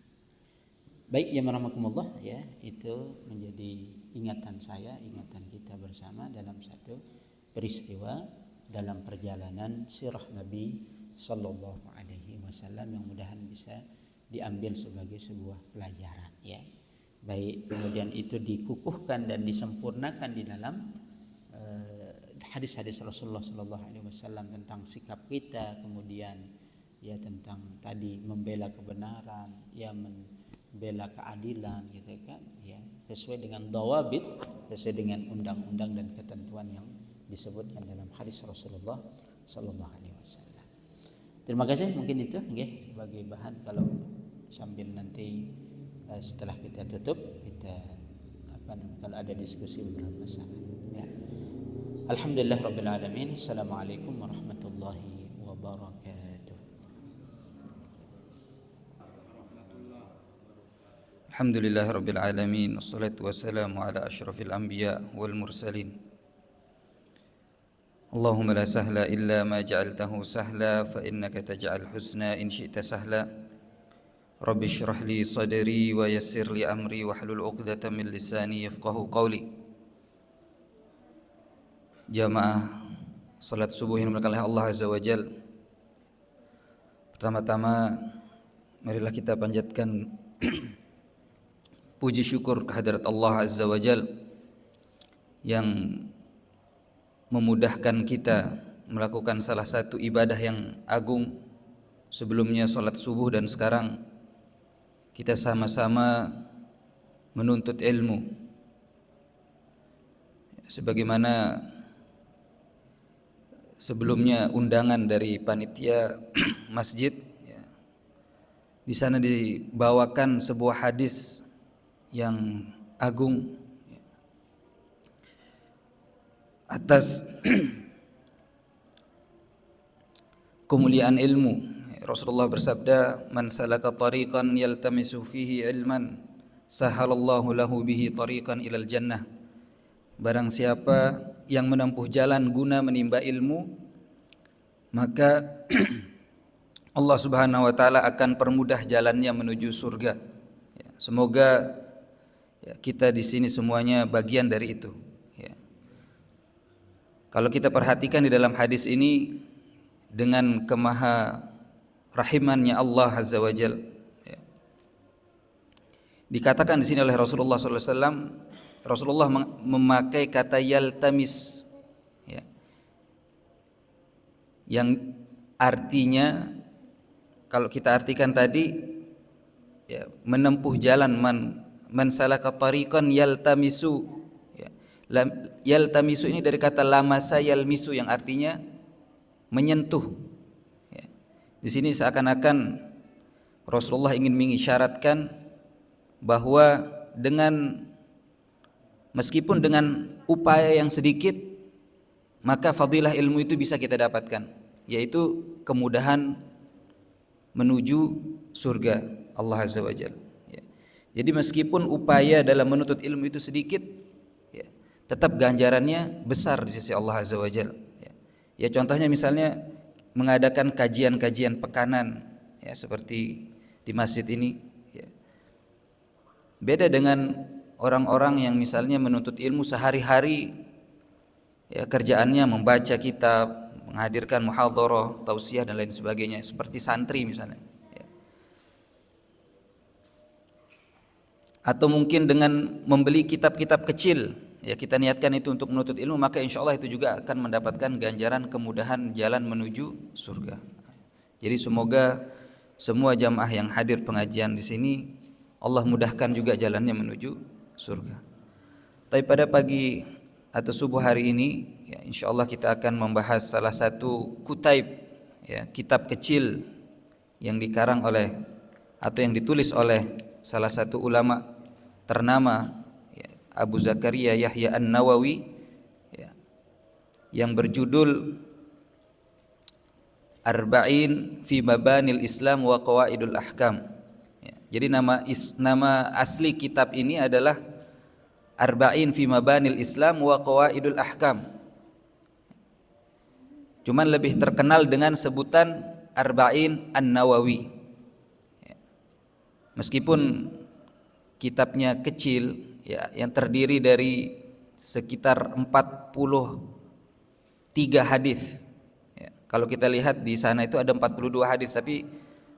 Baik ya marhamukumullah ya, itu menjadi ingatan kita bersama dalam satu peristiwa dalam perjalanan sirah Nabi Sallallahu Alaihi Wasallam yang mudahan bisa diambil sebagai sebuah pelajaran ya. Baik kemudian itu dikukuhkan dan disempurnakan di dalam hadis-hadis Rasulullah Sallallahu Alaihi Wasallam tentang sikap kita, kemudian ya tentang tadi membela kebenaran ya, membela keadilan gitu kan ya, sesuai dengan dawabit, sesuai dengan undang-undang dan ketentuan yang disebutkan dalam hadis Rasulullah Sallallahu Alaihi Wasallam. Terima kasih, mungkin itu nggih sebagai bahan kalau sambil nanti setelah kita tutup kita kalau ada diskusi beberapa masalah ya. Alhamdulillah rabbil alamin. Assalamualaikum warahmatullahi wabarakatuh. Alhamdulillah rabbil alamin. Wassalatu wassalamu ala asyrafil anbiya wal mursalin. Allahumma la sahla illa ma ja'altahu sahla fa innaka taj'al husna in syi'ta sahla. Rabbi shrah li sadri wa yassir li amri wahlul 'uqdatam min lisani yafqahu qawli. Jamaah salat subuh yang dimuliakan oleh Allah Azza wa Jalla. Pertama-tama marilah kita panjatkan puji syukur kehadirat Allah Azza wa Jalla yang memudahkan kita melakukan salah satu ibadah yang agung. Sebelumnya salat subuh dan sekarang kita sama-sama menuntut ilmu sebagaimana sebelumnya undangan dari panitia masjid ya. Di sana dibawakan sebuah hadis yang agung ya, atas kemuliaan ilmu. Rasulullah bersabda, "Man salaka tariqan yaltamisu fihi ilman, sahalallahu lahu bihi tariqan ilal jannah." Barang siapa yang menempuh jalan guna menimba ilmu, maka Allah Subhanahu wa taala akan permudah jalannya menuju surga. Ya, semoga ya, kita di sini semuanya bagian dari itu. Ya. Kalau kita perhatikan di dalam hadis ini dengan kemaha rahimannya Allah Azza wa Jalla, ya, dikatakan di sini oleh Rasulullah SAW, Rasulullah memakai kata yaltamis, ya, yang artinya kalau kita artikan tadi, ya, menempuh jalan, man salaka tariqan yaltamisu, ya. Yaltamisu ini dari kata lamasa yalmisu yang artinya menyentuh, ya. Di sini seakan-akan Rasulullah ingin mengisyaratkan bahwa meskipun dengan upaya yang sedikit, maka fadilah ilmu itu bisa kita dapatkan, yaitu kemudahan menuju surga Allah Azza wa Jalla. Ya. Jadi meskipun upaya dalam menuntut ilmu itu sedikit, ya, tetap ganjarannya besar di sisi Allah Azza wa Jalla. Ya. Ya, contohnya misalnya mengadakan kajian-kajian pekanan, ya, seperti di masjid ini. Ya. Beda dengan orang-orang yang misalnya menuntut ilmu sehari-hari, ya, kerjaannya membaca kitab, menghadirkan muhadharah, tausiah dan lain sebagainya, seperti santri misalnya, ya. Atau mungkin dengan membeli kitab-kitab kecil, ya, kita niatkan itu untuk menuntut ilmu, maka insya Allah itu juga akan mendapatkan ganjaran kemudahan jalan menuju surga. Jadi semoga semua jamaah yang hadir pengajian di sini Allah mudahkan juga jalannya menuju surga. Tapi pada pagi atau subuh hari ini, ya, insya Allah kita akan membahas salah satu kutaib, ya, kitab kecil yang dikarang oleh atau yang ditulis oleh salah satu ulama ternama, ya, Abu Zakaria Yahya An-Nawawi, ya, yang berjudul Arba'in fi Mabanil Islam wa Qawaidul Ahkam. Ya, jadi nama asli kitab ini adalah Arba'in fi Mabanil Islam wa Qawaidul Ahkam. Cuman lebih terkenal dengan sebutan Arba'in An-Nawawi. Meskipun kitabnya kecil, ya, yang terdiri dari sekitar 43 hadis. Ya, kalau kita lihat di sana itu ada 42 hadis, tapi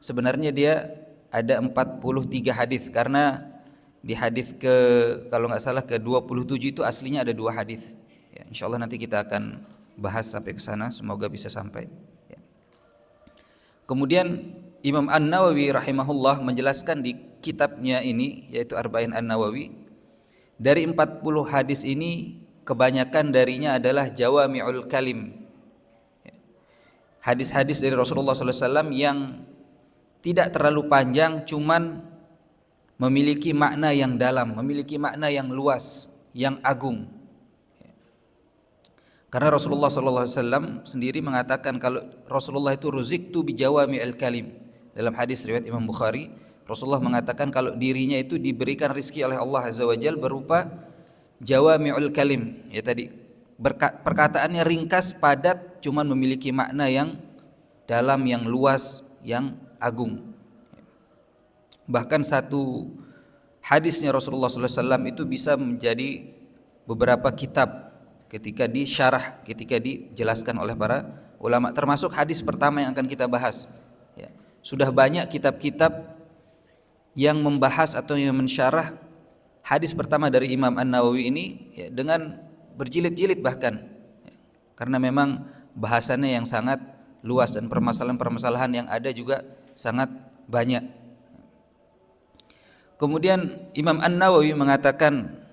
sebenarnya dia ada 43 hadis karena di hadis kalau nggak salah ke 27 itu aslinya ada 2 hadis. Ya, insya Allah nanti kita akan bahas sampai ke sana, semoga bisa sampai. Ya. Kemudian Imam An-Nawawi rahimahullah menjelaskan di kitabnya ini, yaitu Arba'in An-Nawawi, dari 40 hadis ini kebanyakan darinya adalah jawami'ul kalim. Ya. Hadis-hadis dari Rasulullah SAW yang tidak terlalu panjang, cuman memiliki makna yang dalam, memiliki makna yang luas, yang agung. Karena Rasulullah SAW sendiri mengatakan kalau Rasulullah itu ruziktu bijawami'il kalim. Dalam hadis riwayat Imam Bukhari, Rasulullah mengatakan kalau dirinya itu diberikan rizki oleh Allah Azza wa Jalla berupa jawami'ul kalim. Ya tadi perkataannya ringkas, padat, cuman memiliki makna yang dalam, yang luas, yang agung. Bahkan satu hadisnya Rasulullah SAW itu bisa menjadi beberapa kitab ketika disyarah, ketika dijelaskan oleh para ulama, termasuk hadis pertama yang akan kita bahas. Ya. Sudah banyak kitab-kitab yang membahas atau yang mensyarah hadis pertama dari Imam An-Nawawi ini, ya, dengan berjilid-jilid bahkan, ya. Karena memang bahasannya yang sangat luas dan permasalahan-permasalahan yang ada juga sangat banyak. Kemudian Imam An-Nawawi mengatakan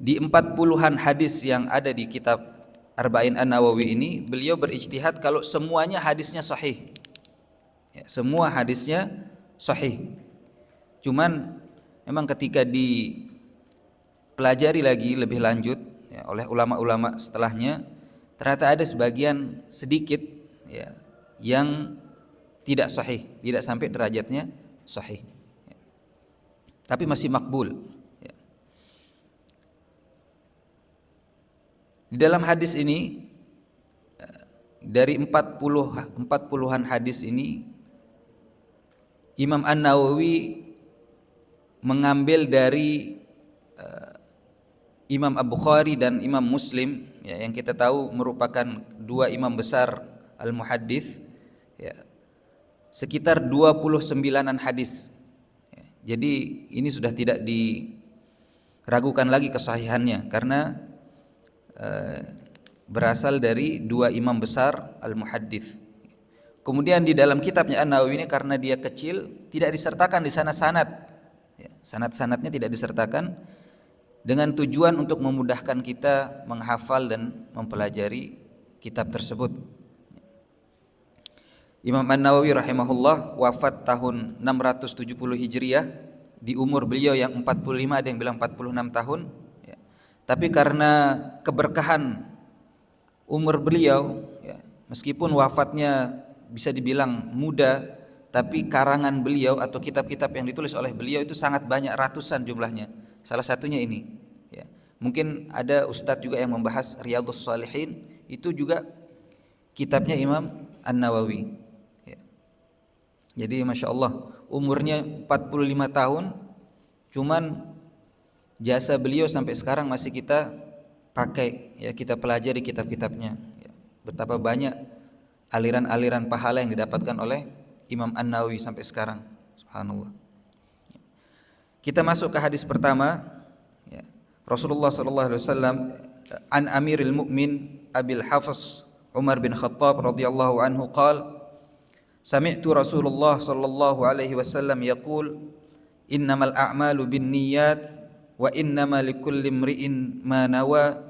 di 40-an hadis yang ada di kitab Arba'in An-Nawawi ini, beliau berijtihad kalau semuanya hadisnya sahih. Ya, semua hadisnya sahih. Cuman memang ketika dipelajari lagi lebih lanjut, ya, oleh ulama-ulama setelahnya, ternyata ada sebagian sedikit, ya, yang tidak sahih, tidak sampai derajatnya sahih. Tapi masih makbul. Ya. Di dalam hadis ini dari 40-an hadis ini Imam An-Nawawi mengambil dari Imam Al-Bukhari dan Imam Muslim, ya, yang kita tahu merupakan dua imam besar al-muhaddits, ya, sekitar 29-an hadis. Ya, jadi ini sudah tidak diragukan lagi kesahihannya karena berasal dari dua imam besar al-muhaddits. Kemudian di dalam kitabnya An-Nawawi ini karena dia kecil tidak disertakan di sana sanad. Ya, sanad-sanadnya tidak disertakan dengan tujuan untuk memudahkan kita menghafal dan mempelajari kitab tersebut. Imam An-Nawawi rahimahullah wafat tahun 670 Hijriah di umur beliau yang 45, ada yang bilang 46 tahun. Ya. Tapi karena keberkahan umur beliau, ya, meskipun wafatnya bisa dibilang muda, tapi karangan beliau atau kitab-kitab yang ditulis oleh beliau itu sangat banyak, ratusan jumlahnya. Salah satunya ini. Ya. Mungkin ada ustadz juga yang membahas Riyadhus Shalihin, itu juga kitabnya Imam An-Nawawi. Ya. Jadi Masya Allah umurnya 45 tahun, cuman jasa beliau sampai sekarang masih kita pakai, ya, kita pelajari kitab-kitabnya. Ya. Betapa banyak aliran-aliran pahala yang didapatkan oleh Imam An-Nawawi sampai sekarang. Subhanallah. Kita masuk ke hadis pertama. Ya. Rasulullah SAW an Amiril Mu'min Abil Hafs Umar bin Khattab radhiyallahu anhu qala sami'tu Rasulullah sallallahu alaihi wasallam yaqul innamal a'malu binniyat wa innama likulli imri'in ma nawa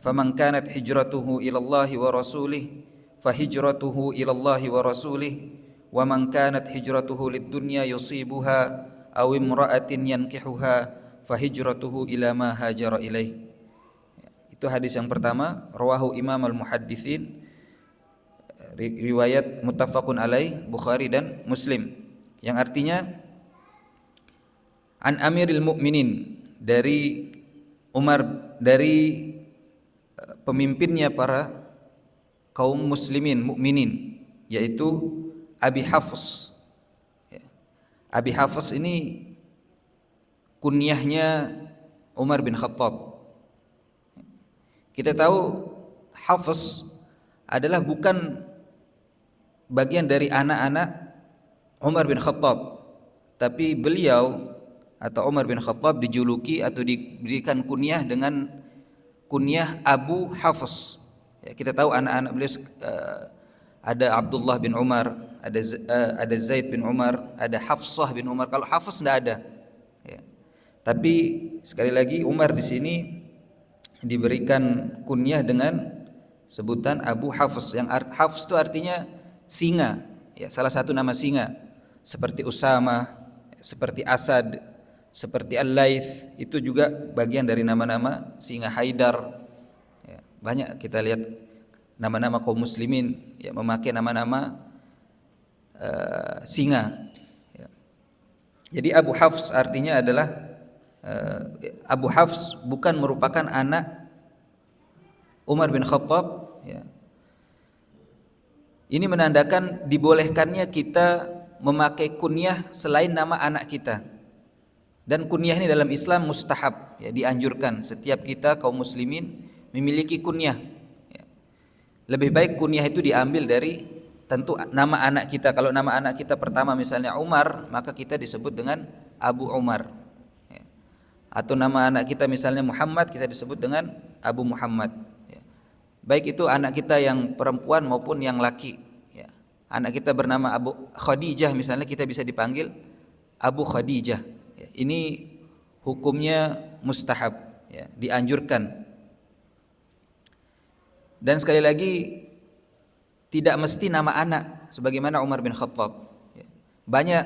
faman kanat hijratuhu ila Allah wa rasulih fahijratuhu ila Allah wa rasulih wa man kanat hijratuhu lid-dunya yusibuha aw imra'atin yankihuha fahijratuhu ila ma hajara ilaih. Itu hadis yang pertama, rawahu Imam al-Muhadditsin, riwayat muttafaqun alaih Bukhari dan Muslim, yang artinya an Amiril Mukminin, dari Umar, dari pemimpinnya para kaum muslimin, mukminin, yaitu Abi Hafs. Abi Hafs ini kunyahnya Umar bin Khattab. Kita tahu Hafs adalah bukan bagian dari anak-anak Umar bin Khattab, tapi beliau atau Umar bin Khattab dijuluki atau diberikan kunyah dengan kunyah Abu Hafs. Ya, kita tahu anak-anak beliau ada Abdullah bin Umar, ada Zaid bin Umar, ada Hafsah bin Umar. Kalau Hafs tidak ada. Ya. Tapi sekali lagi Umar di sini diberikan kunyah dengan sebutan Abu Hafs. Yang Hafs itu artinya singa. Ya, salah satu nama singa. Seperti Usama, seperti Asad, seperti Al-Laits, itu juga bagian dari nama-nama singa. Haidar. Ya, banyak kita lihat nama-nama kaum muslimin, ya, memakai nama-nama singa. Ya. Jadi Abu Hafs artinya adalah Abu Hafs bukan merupakan anak Umar bin Khattab. Ya. Ini menandakan dibolehkannya kita memakai kunyah selain nama anak kita. Dan kunyah ini dalam Islam mustahab, ya, dianjurkan setiap kita kaum muslimin memiliki kunyah. Ya. Lebih baik kunyah itu diambil dari tentu nama anak kita. Kalau nama anak kita pertama misalnya Umar, maka kita disebut dengan Abu Umar. Ya. Atau nama anak kita misalnya Muhammad, kita disebut dengan Abu Muhammad. Ya. Baik itu anak kita yang perempuan maupun yang laki. Ya. Anak kita bernama Abu Khadijah misalnya, kita bisa dipanggil Abu Khadijah. Ya. Ini hukumnya mustahab, ya, dianjurkan. Dan sekali lagi tidak mesti nama anak sebagaimana Umar bin Khattab. Banyak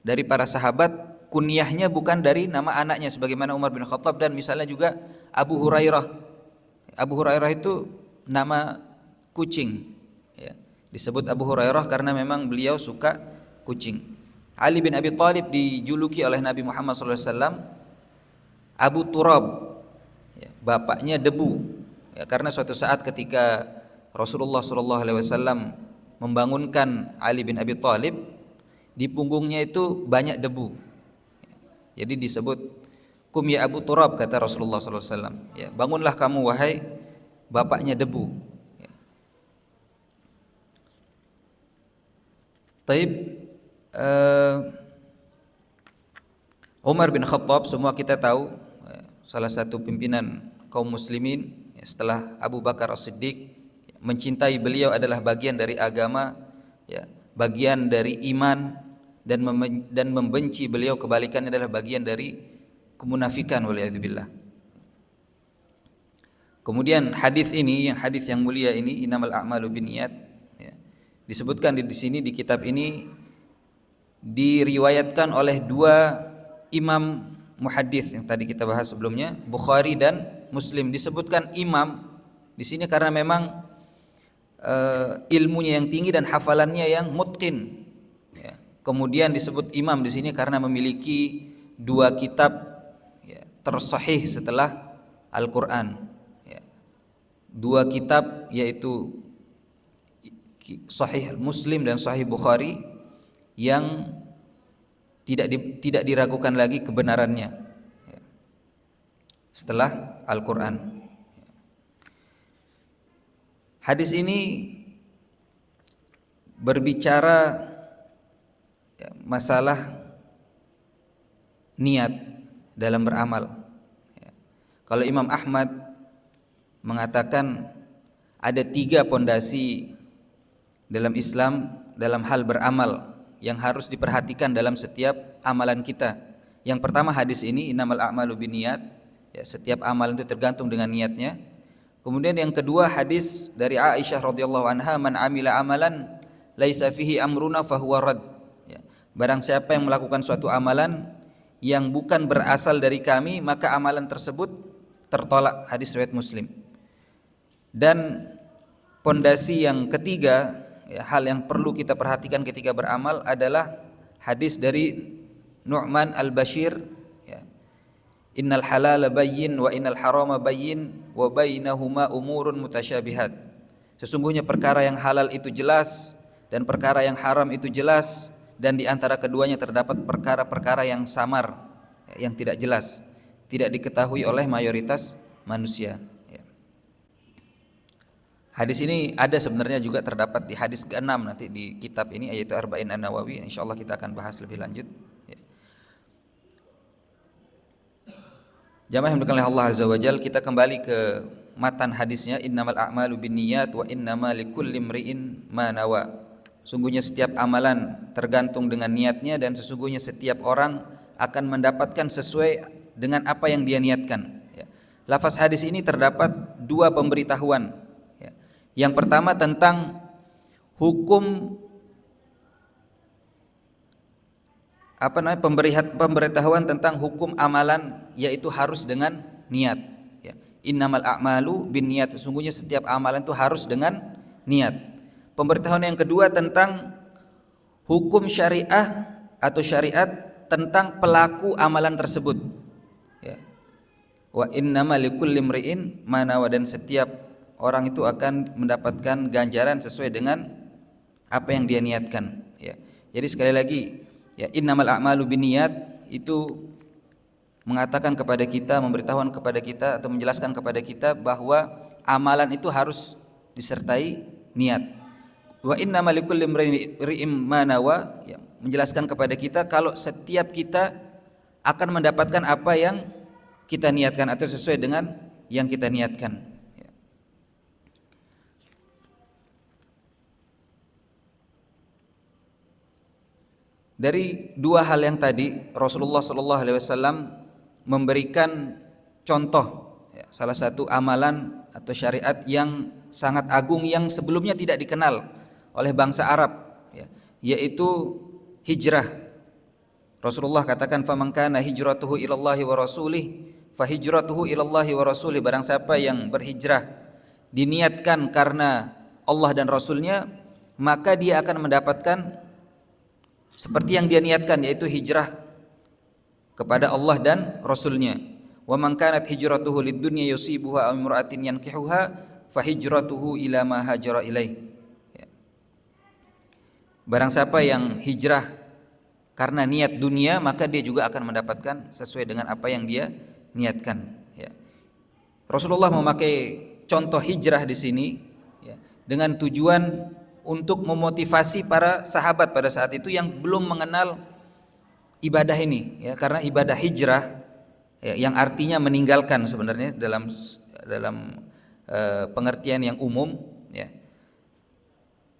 dari para sahabat kunyahnya bukan dari nama anaknya sebagaimana Umar bin Khattab, dan misalnya juga Abu Hurairah. Abu Hurairah itu nama kucing, ya. Disebut Abu Hurairah karena memang beliau suka kucing. Ali bin Abi Thalib dijuluki oleh Nabi Muhammad SAW Abu Turab, ya, bapaknya debu. Ya, karena suatu saat ketika Rasulullah sallallahu alaihi wasallam membangunkan Ali bin Abi Thalib, di punggungnya itu banyak debu. Jadi disebut kum ya Abu Turab, kata Rasulullah sallallahu alaihi wasallam. Ya, bangunlah kamu wahai bapaknya debu. Ya. Taib Umar bin Khattab, semua kita tahu, salah satu pimpinan kaum muslimin setelah Abu Bakar As-Siddiq. Mencintai beliau adalah bagian dari agama, ya, bagian dari iman, dan membenci beliau kebalikannya adalah bagian dari kemunafikan, waliyadzubillah. Kemudian hadis ini, hadis yang mulia ini, innamal a'malu binniyat, ya, disebutkan di sini di kitab ini diriwayatkan oleh dua imam muhaddits yang tadi kita bahas sebelumnya, Bukhari dan Muslim. Disebutkan imam di sini karena memang ilmunya yang tinggi dan hafalannya yang mutqin. Ya. Kemudian disebut imam di sini karena memiliki dua kitab, ya, tersahih setelah Al-Quran. Ya. Dua kitab yaitu Sahih Muslim dan Sahih Bukhari yang tidak diragukan lagi kebenarannya, ya, setelah Al-Quran. Hadis ini berbicara, ya, masalah niat dalam beramal. Ya. Kalau Imam Ahmad mengatakan ada 3 pondasi dalam Islam dalam hal beramal yang harus diperhatikan dalam setiap amalan kita. Yang pertama hadis ini, innamal a'malu binniyat, ya, setiap amalan itu tergantung dengan niatnya. Kemudian yang kedua hadis dari Aisyah radhiyallahu anha, man amila amalan laisa fihi amruna fahuwa rad. Ya. Barang siapa yang melakukan suatu amalan yang bukan berasal dari kami, maka amalan tersebut tertolak. Hadis riwayat Muslim. Dan pondasi yang ketiga, ya, hal yang perlu kita perhatikan ketika beramal adalah hadis dari Nu'man al-Bashir, ya. Innal halala bayyin wa innal harama bayyin wa bainahuma umurun mutasyabihat. Sesungguhnya perkara yang halal itu jelas dan perkara yang haram itu jelas, dan di antara keduanya terdapat perkara-perkara yang samar, yang tidak jelas, tidak diketahui oleh mayoritas manusia. Ya. Hadis ini ada sebenarnya juga terdapat di hadis ke-6 nanti di kitab ini, yaitu Arba'in An-Nawawi. Insyaallah kita akan bahas lebih lanjut. Ya. Jamaah yang dimuliakan oleh Allah Azza wa Jalla, kita kembali ke matan hadisnya, innamal a'malu binniyat wa innama likulli imri'in ma nawa. Sungguhnya setiap amalan tergantung dengan niatnya, dan sesungguhnya setiap orang akan mendapatkan sesuai dengan apa yang dia niatkan. Ya. Lafaz hadis ini terdapat 2 pemberitahuan. Ya. Yang pertama tentang hukum pemberitahuan tentang hukum amalan, yaitu harus dengan niat. Ya. Innamal a'malu binniyat, sesungguhnya setiap amalan itu harus dengan niat. Pemberitahuan yang kedua tentang hukum syariah atau syariat tentang pelaku amalan tersebut. Ya. Wa innama likulli imri'in ma nawa, dan setiap orang itu akan mendapatkan ganjaran sesuai dengan apa yang dia niatkan. Ya. Jadi sekali lagi, ya, innamal a'malu binniyat itu mengatakan kepada kita, memberitahukan kepada kita atau menjelaskan kepada kita bahwa amalan itu harus disertai niat. Wa innamal likulli imri'in ma nawa, ya, menjelaskan kepada kita kalau setiap kita akan mendapatkan apa yang kita niatkan atau sesuai dengan yang kita niatkan. Ya. Dari 2 hal yang tadi, Rasulullah sallallahu alaihi wasallam memberikan contoh, ya, salah satu amalan atau syariat yang sangat agung yang sebelumnya tidak dikenal oleh bangsa Arab, ya, yaitu hijrah. Rasulullah katakan, faman kana hijratuhu ilallahi wa rasulih fa hijratuhu ilallahi wa rasulih. Barang siapa yang berhijrah diniatkan karena Allah dan Rasulnya, maka dia akan mendapatkan seperti yang dia niatkan, yaitu hijrah kepada Allah dan Rasulnya. Wa man kanat hijratuhu lid dunya yusibuha aw imra'atin yankihuha fahijratuhu ila ma hajara ilaih. Ya. Barang siapa yang hijrah karena niat dunia, maka dia juga akan mendapatkan sesuai dengan apa yang dia niatkan. Ya. Rasulullah memakai contoh hijrah di sini ya, dengan tujuan untuk memotivasi para sahabat pada saat itu yang belum mengenal ibadah ini, ya, karena ibadah hijrah ya, yang artinya meninggalkan sebenarnya dalam pengertian yang umum. Ya.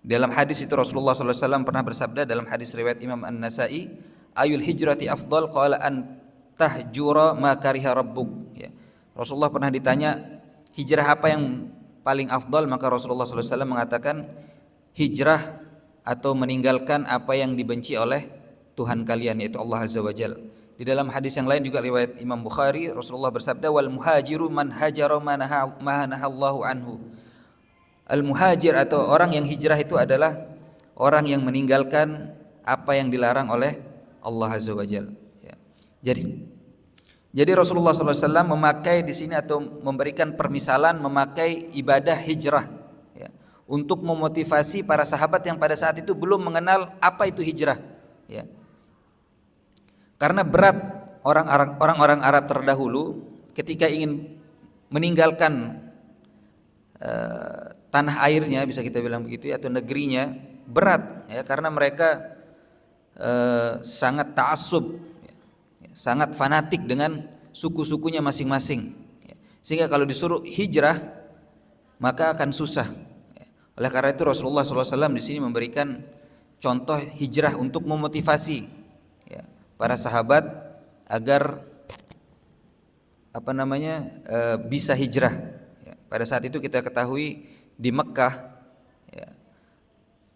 Dalam hadis itu Rasulullah SAW pernah bersabda dalam hadis riwayat Imam An-Nasai, ayul hijrati afdal qala an tahjura ma kariha rabbuk. Ya. Rasulullah pernah ditanya hijrah apa yang paling afdal, maka Rasulullah SAW mengatakan hijrah atau meninggalkan apa yang dibenci oleh Tuhan kalian, yaitu Allah Azza wa Jalla. Di dalam hadis yang lain juga riwayat Imam Bukhari, Rasulullah bersabda wal muhajiru man hajara ma nahallahu anhu. Al muhajir atau orang yang hijrah itu adalah orang yang meninggalkan apa yang dilarang oleh Allah Azza wa Jalla. Ya. Jadi Rasulullah SAW memakai di sini atau memberikan permisalan memakai ibadah hijrah ya, untuk memotivasi para sahabat yang pada saat itu belum mengenal apa itu hijrah. Ya. Karena berat orang-orang Arab terdahulu ketika ingin meninggalkan tanah airnya, bisa kita bilang begitu ya, atau negerinya, berat ya, karena mereka sangat ta'assub ya, sangat fanatik dengan suku-sukunya masing-masing ya. Sehingga kalau disuruh hijrah maka akan susah ya. Oleh karena itu Rasulullah SAW di sini memberikan contoh hijrah untuk memotivasi ya, para sahabat agar bisa hijrah ya. Pada saat itu kita ketahui di Mekkah ya,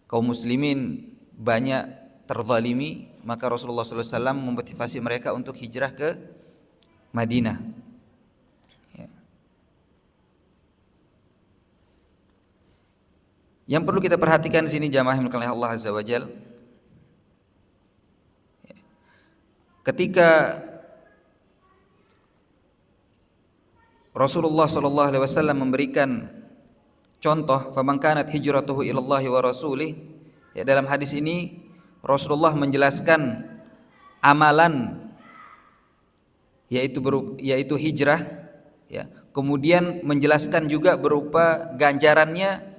kaum muslimin banyak terzalimi, maka Rasulullah SAW memotivasi mereka untuk hijrah ke Madinah ya. Yang perlu kita perhatikan di sini jamaah yang dimuliakan Allah Azza wa Jalla, ketika Rasulullah SAW memberikan contoh faman kanat hijratuhu ilallahi wa rasulih ya, dalam hadis ini Rasulullah menjelaskan amalan yaitu hijrah ya, kemudian menjelaskan juga berupa ganjarannya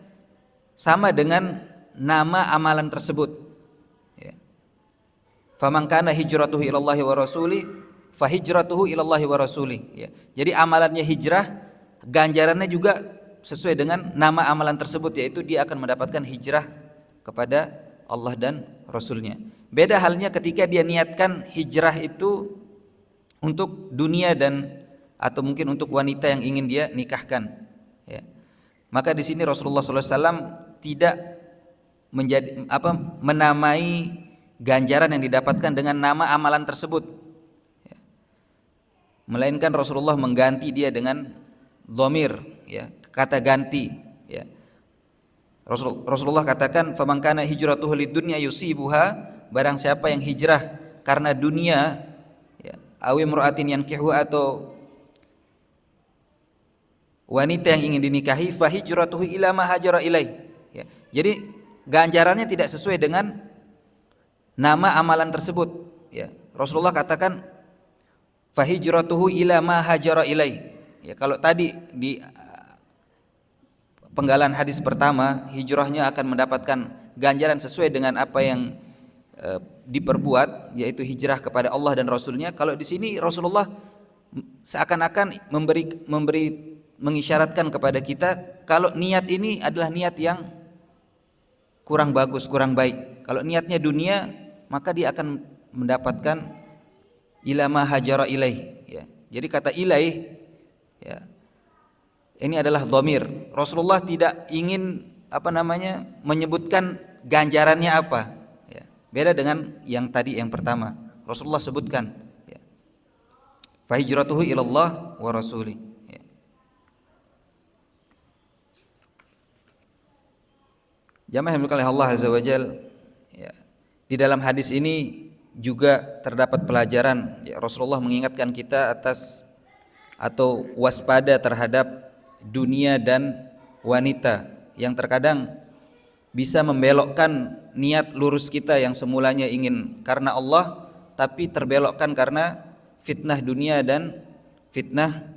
sama dengan nama amalan tersebut ya. Faman kana hijratuhu ilallahi wa rasulih fahijratuhu ilallahi wa rasulih ya. Jadi amalannya hijrah, ganjarannya juga sesuai dengan nama amalan tersebut, yaitu dia akan mendapatkan hijrah kepada Allah dan Rasulnya. Beda halnya ketika dia niatkan hijrah itu untuk dunia dan atau mungkin untuk wanita yang ingin dia nikahkan ya. Maka di sini Rasulullah SAW tidak menamai ganjaran yang didapatkan dengan nama amalan tersebut ya. Melainkan Rasulullah mengganti dia dengan dhamir ya, kata ganti ya. Rasulullah katakan faman kana hijratuhu lidunya yusibuha, barang siapa yang hijrah karena dunia ya, aw imra'atin yankihu atau wanita yang ingin dinikahi, fahijratuhu ila ma hajara ilaih ya. Jadi ganjarannya tidak sesuai dengan nama amalan tersebut ya. Rasulullah katakan fahijratuhu ila ma hajara ilaih ya. Kalau tadi di penggalan hadis pertama, hijrahnya akan mendapatkan ganjaran sesuai dengan apa yang diperbuat, yaitu hijrah kepada Allah dan Rasulnya. Kalau di sini Rasulullah seakan-akan mengisyaratkan kepada kita kalau niat ini adalah niat yang kurang bagus, kurang baik. Kalau niatnya dunia, maka dia akan mendapatkan ilama hajara ilaih ya. Jadi kata ilaih ya, ini adalah dhamir. Rasulullah tidak ingin menyebutkan ganjarannya apa ya. Beda dengan yang tadi yang pertama, Rasulullah sebutkan ya, fa hijratuhu ilallah wa rasulih ya. Jamaah yang dimuliakan Allah Azza wa Jalla ya. Di dalam hadis ini juga terdapat pelajaran ya, Rasulullah mengingatkan kita atas atau waspada terhadap dunia dan wanita yang terkadang bisa membelokkan niat lurus kita yang semulanya ingin karena Allah, tapi terbelokkan karena fitnah dunia dan fitnah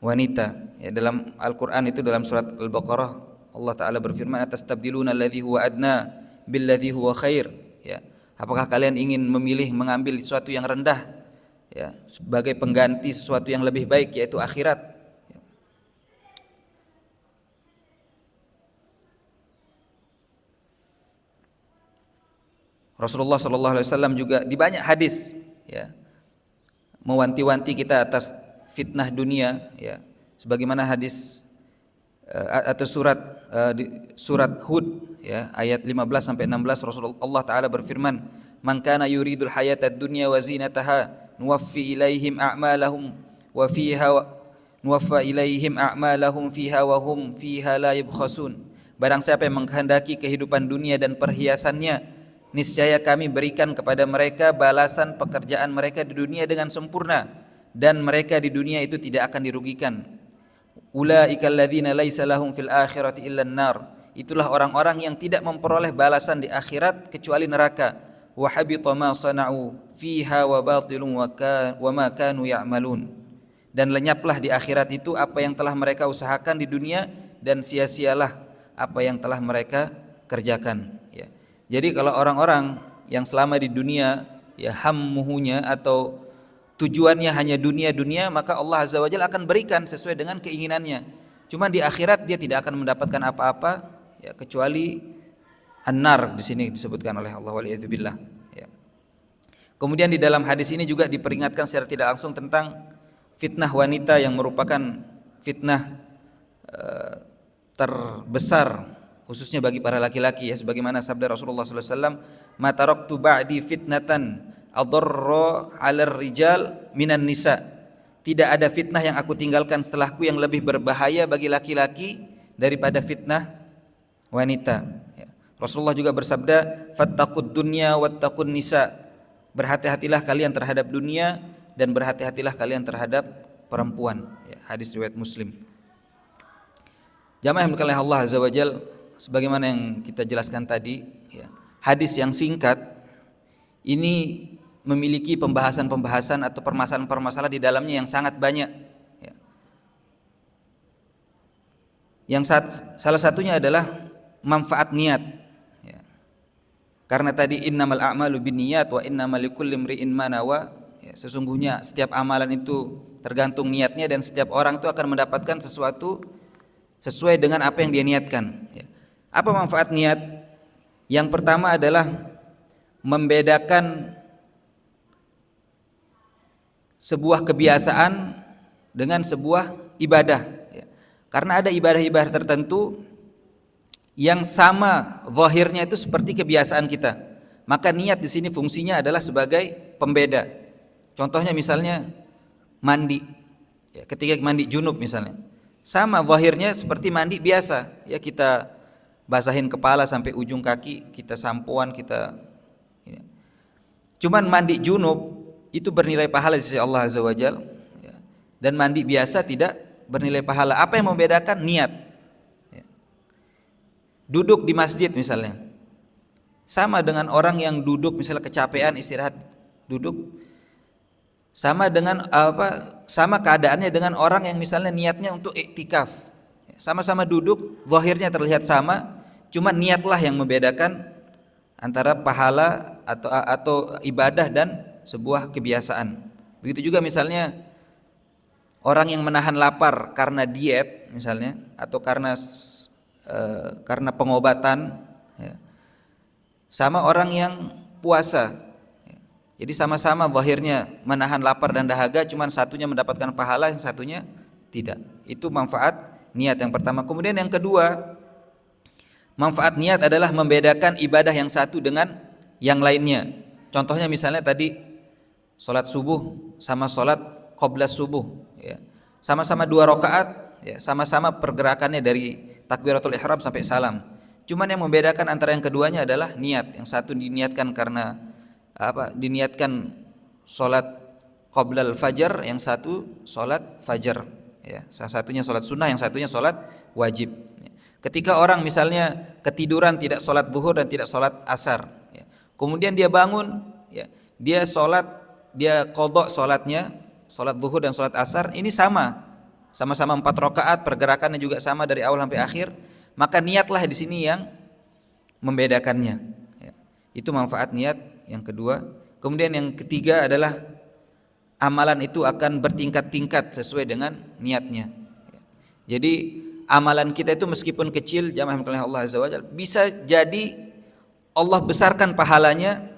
wanita. Ya, dalam Al-Quran itu dalam surat Al-Baqarah Allah Ta'ala berfirman, atastabdiluna alladhi huwa adna billadhi huwa khair. Ya, apakah kalian ingin memilih mengambil sesuatu yang rendah, ya, sebagai pengganti sesuatu yang lebih baik, yaitu akhirat. Rasulullah SAW juga di banyak hadis, ya, mewanti-wanti kita atas fitnah dunia, ya, sebagaimana hadis atau surat Hud, ya, ayat 15 sampai 16 Rasulullah Ta'ala berfirman, man kana yuridul hayatad dunya wa zinataha nuwaffi ilaihim a'malahum wa fiha nuwaffa ilaihim a'malahum fiha wa hum fiha la yubkhasun. Barang siapa yang menghendaki kehidupan dunia dan perhiasannya, niscaya kami berikan kepada mereka balasan pekerjaan mereka di dunia dengan sempurna, dan mereka di dunia itu tidak akan dirugikan. Ulaika alladzina laisa lahum fil akhirati illa an-nar. Itulah orang-orang yang tidak memperoleh balasan di akhirat kecuali neraka. Wa habita ma sana'u fiha wa batilun wa ma kanu ya'malun. Dan lenyaplah di akhirat itu apa yang telah mereka usahakan di dunia, dan sia-sialah apa yang telah mereka kerjakan, ya. Jadi kalau orang-orang yang selama di dunia, ya, hammuhunya atau tujuannya hanya dunia-dunia, maka Allah Azza wa Jalla akan berikan sesuai dengan keinginannya. Cuma di akhirat dia tidak akan mendapatkan apa-apa, ya, kecuali an-nar, di sini disebutkan oleh Allah, waliyadzubillah, ya. Kemudian di dalam hadis ini juga diperingatkan secara tidak langsung tentang fitnah wanita yang merupakan fitnah terbesar khususnya bagi para laki-laki, ya, sebagaimana sabda Rasulullah SAW, ma taraktu ba'di fitnatan adarra 'alar rijal minan nisa. Tidak ada fitnah yang aku tinggalkan setelahku yang lebih berbahaya bagi laki-laki daripada fitnah wanita, ya. Rasulullah juga bersabda, fattaqud dunya wattaqun nisa. Berhati-hatilah kalian terhadap dunia dan berhati-hatilah kalian terhadap perempuan, ya, hadis riwayat Muslim. Jamaah yang dimuliakan Allah Azza wa Jalla, sebagaimana yang kita jelaskan tadi, ya, hadis yang singkat ini memiliki pembahasan-pembahasan atau permasalahan-permasalahan di dalamnya yang sangat banyak, ya. Salah satunya adalah manfaat niat, ya. Karena tadi innamal a'malu binniyat wa innamal likulli imri'in ma nawa, ya, sesungguhnya setiap amalan itu tergantung niatnya, dan setiap orang itu akan mendapatkan sesuatu sesuai dengan apa yang dia niatkan, ya. Apa manfaat niat? Yang pertama adalah membedakan sebuah kebiasaan dengan sebuah ibadah, ya. Karena ada ibadah-ibadah tertentu yang sama zahirnya itu seperti kebiasaan kita, maka niat di sini fungsinya adalah sebagai pembeda. Contohnya misalnya mandi, ya, ketika mandi junub misalnya, sama zahirnya seperti mandi biasa, ya, kita basahin kepala sampai ujung kaki, kita sampoan, kita, ya. Cuman mandi junub itu bernilai pahala di sisi Allah Azza wa Jalla, ya. Dan mandi biasa tidak bernilai pahala. Apa yang membedakan? Niat, ya. Duduk di masjid misalnya, sama dengan orang yang duduk misalnya kecapean istirahat duduk, sama dengan sama keadaannya dengan orang yang misalnya niatnya untuk iktikaf. Sama-sama duduk, zahirnya terlihat sama, cuma niatlah yang membedakan antara pahala atau ibadah dan sebuah kebiasaan. Begitu juga misalnya orang yang menahan lapar karena diet misalnya, atau karena pengobatan, ya, sama orang yang puasa. Jadi sama-sama zahirnya menahan lapar dan dahaga, cuma satunya mendapatkan pahala, yang satunya tidak. Itu manfaat niat yang pertama. Kemudian yang kedua, manfaat niat adalah membedakan ibadah yang satu dengan yang lainnya. Contohnya misalnya tadi sholat subuh sama sholat qabla subuh, ya. Sama-sama 2 rakaat, ya, sama-sama pergerakannya dari takbiratul ihram sampai salam. Cuman yang membedakan antara yang keduanya adalah niat. Yang satu diniatkan karena diniatkan sholat qoblal fajar, yang satu sholat fajar, ya. Salah satunya sholat sunnah, yang satunya sholat wajib. Ketika orang misalnya ketiduran tidak sholat zuhur dan tidak sholat asar, ya. Kemudian dia bangun, ya, dia sholat, dia qadha sholatnya, sholat zuhur dan sholat asar, ini sama-sama 4 rakaat, pergerakannya juga sama dari awal sampai akhir, maka niatlah di sini yang membedakannya. Ya. Itu manfaat niat yang kedua. Kemudian yang ketiga adalah amalan itu akan bertingkat-tingkat sesuai dengan niatnya. Ya. Jadi amalan kita itu meskipun kecil, jamaah oleh Allah Azza wa Jalla, bisa jadi Allah besarkan pahalanya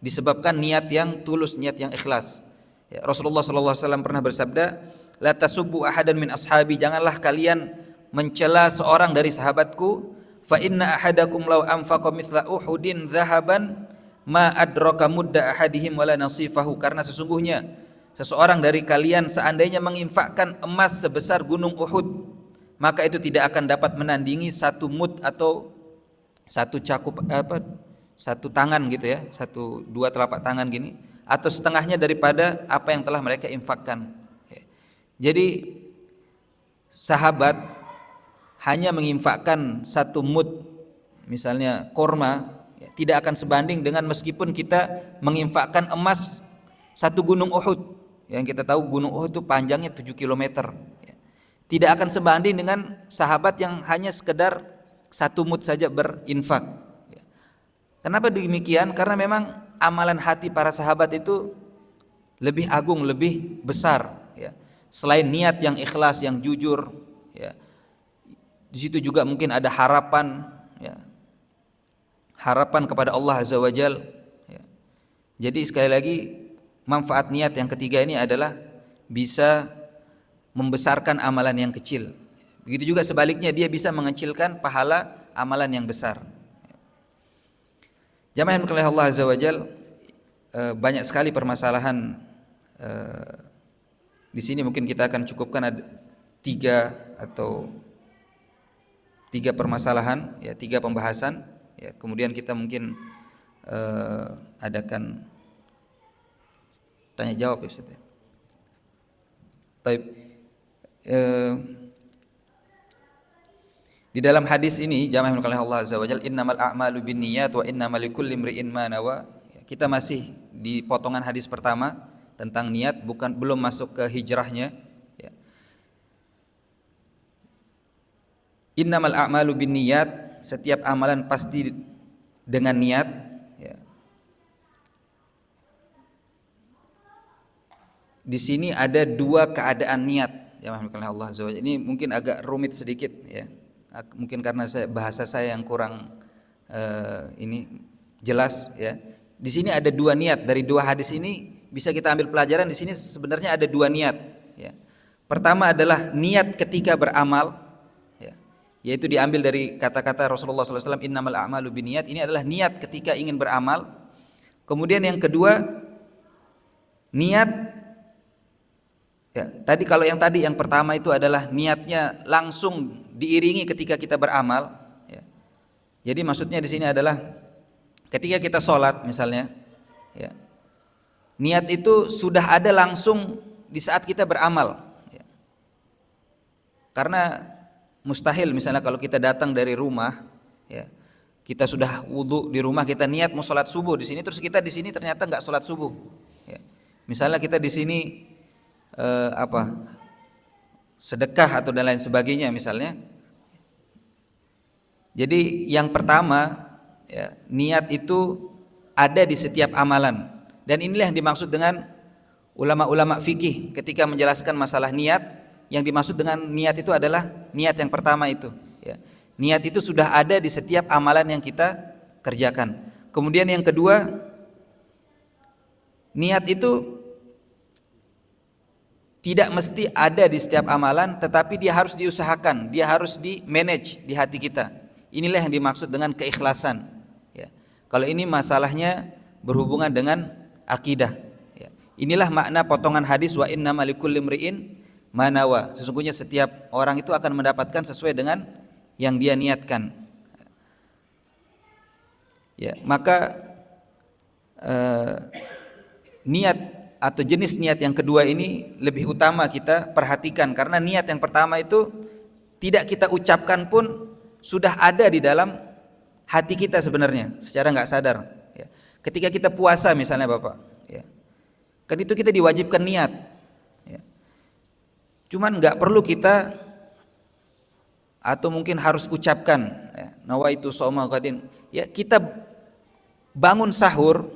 disebabkan niat yang tulus, niat yang ikhlas. Ya, Rasulullah sallallahu alaihi wasallam pernah bersabda, "La tasubbu ahadan min ashabi," janganlah kalian mencela seorang dari sahabatku, "fa inna ahadakum law anfaqa mithla Uhudin dhahaban ma adraka mudda ahadihim wala nasifahu," karena sesungguhnya seseorang dari kalian seandainya menginfakkan emas sebesar gunung Uhud, maka itu tidak akan dapat menandingi 1 mud atau 1 cakup satu tangan gitu ya, 1-2 telapak tangan gini, atau setengahnya daripada apa yang telah mereka infakkan. Jadi sahabat hanya menginfakkan 1 mud misalnya korma, ya, tidak akan sebanding dengan meskipun kita menginfakkan emas 1 gunung Uhud. Yang kita tahu gunung Uhud itu panjangnya 7 km. Tidak akan sebanding dengan sahabat yang hanya sekedar 1 mud saja berinfak. Kenapa demikian? Karena memang amalan hati para sahabat itu lebih agung, lebih besar. Ya. Selain niat yang ikhlas, yang jujur, ya. Di situ juga mungkin ada harapan, ya. Harapan kepada Allah Azza wa Jal. Ya. Jadi sekali lagi manfaat niat yang ketiga ini adalah bisa membesarkan amalan yang kecil. Begitu juga sebaliknya, dia bisa mengecilkan pahala amalan yang besar. Jamaah yang oleh Allah Azza wa Jal, banyak sekali permasalahan di sini. Mungkin kita akan cukupkan ada 3 permasalahan, ya, 3 pembahasan. Ya, kemudian kita mungkin adakan tanya jawab, ya Ustaz. Baik. Di dalam hadis ini, jamaah yang oleh Allah Azza wa Jalla, innamal a'malu binniyat wa innamal likulli imri'in ma nawa. Kita masih di potongan hadis pertama tentang niat, belum masuk ke hijrahnya. Ya. Innamal a'malu binniyat, setiap amalan pasti dengan niat. Ya. Di sini ada 2 keadaan niat. Ya, Allah Azza wa Jalla. Ini mungkin agak rumit sedikit, ya. Mungkin karena bahasa saya yang kurang ini jelas, ya. Di sini ada 2 niat. Dari 2 hadis ini bisa kita ambil pelajaran. Di sini sebenarnya ada 2 niat, ya. Pertama adalah niat ketika beramal, ya. Yaitu diambil dari kata-kata Rasulullah SAW, innamal a'malu binniyat. Ini adalah niat ketika ingin beramal. Kemudian yang kedua, niat. Ya, tadi kalau yang pertama itu adalah niatnya langsung diiringi ketika kita beramal. Ya. Jadi maksudnya di sini adalah ketika kita sholat misalnya, ya, niat itu sudah ada langsung di saat kita beramal. Ya. Karena mustahil misalnya kalau kita datang dari rumah, ya, kita sudah wudhu di rumah, kita niat mau sholat subuh di sini, terus kita di sini ternyata nggak sholat subuh. Ya. Misalnya kita di sini sedekah atau dan lain sebagainya misalnya. Jadi yang pertama, ya, niat itu ada di setiap amalan, dan inilah yang dimaksud dengan ulama-ulama fikih ketika menjelaskan masalah niat. Yang dimaksud dengan niat itu adalah niat yang pertama itu, ya. Niat itu sudah ada di setiap amalan yang kita kerjakan. Kemudian yang kedua, niat itu tidak mesti ada di setiap amalan, tetapi dia harus diusahakan, dia harus di manage di hati kita. Inilah yang dimaksud dengan keikhlasan. Ya. Kalau ini masalahnya berhubungan dengan akidah. Ya. Inilah makna potongan hadis wa innamal likulli imri'in ma nawa. Sesungguhnya setiap orang itu akan mendapatkan sesuai dengan yang dia niatkan. Ya, maka niat atau jenis niat yang kedua ini lebih utama kita perhatikan, karena niat yang pertama itu tidak kita ucapkan pun sudah ada di dalam hati kita sebenarnya secara nggak sadar. Ya. Ketika kita puasa misalnya Bapak, ya, kan itu kita diwajibkan niat. Ya. Cuman nggak perlu kita atau mungkin harus ucapkan, ya, nawaitu shauma ghadin. Ya, kita bangun sahur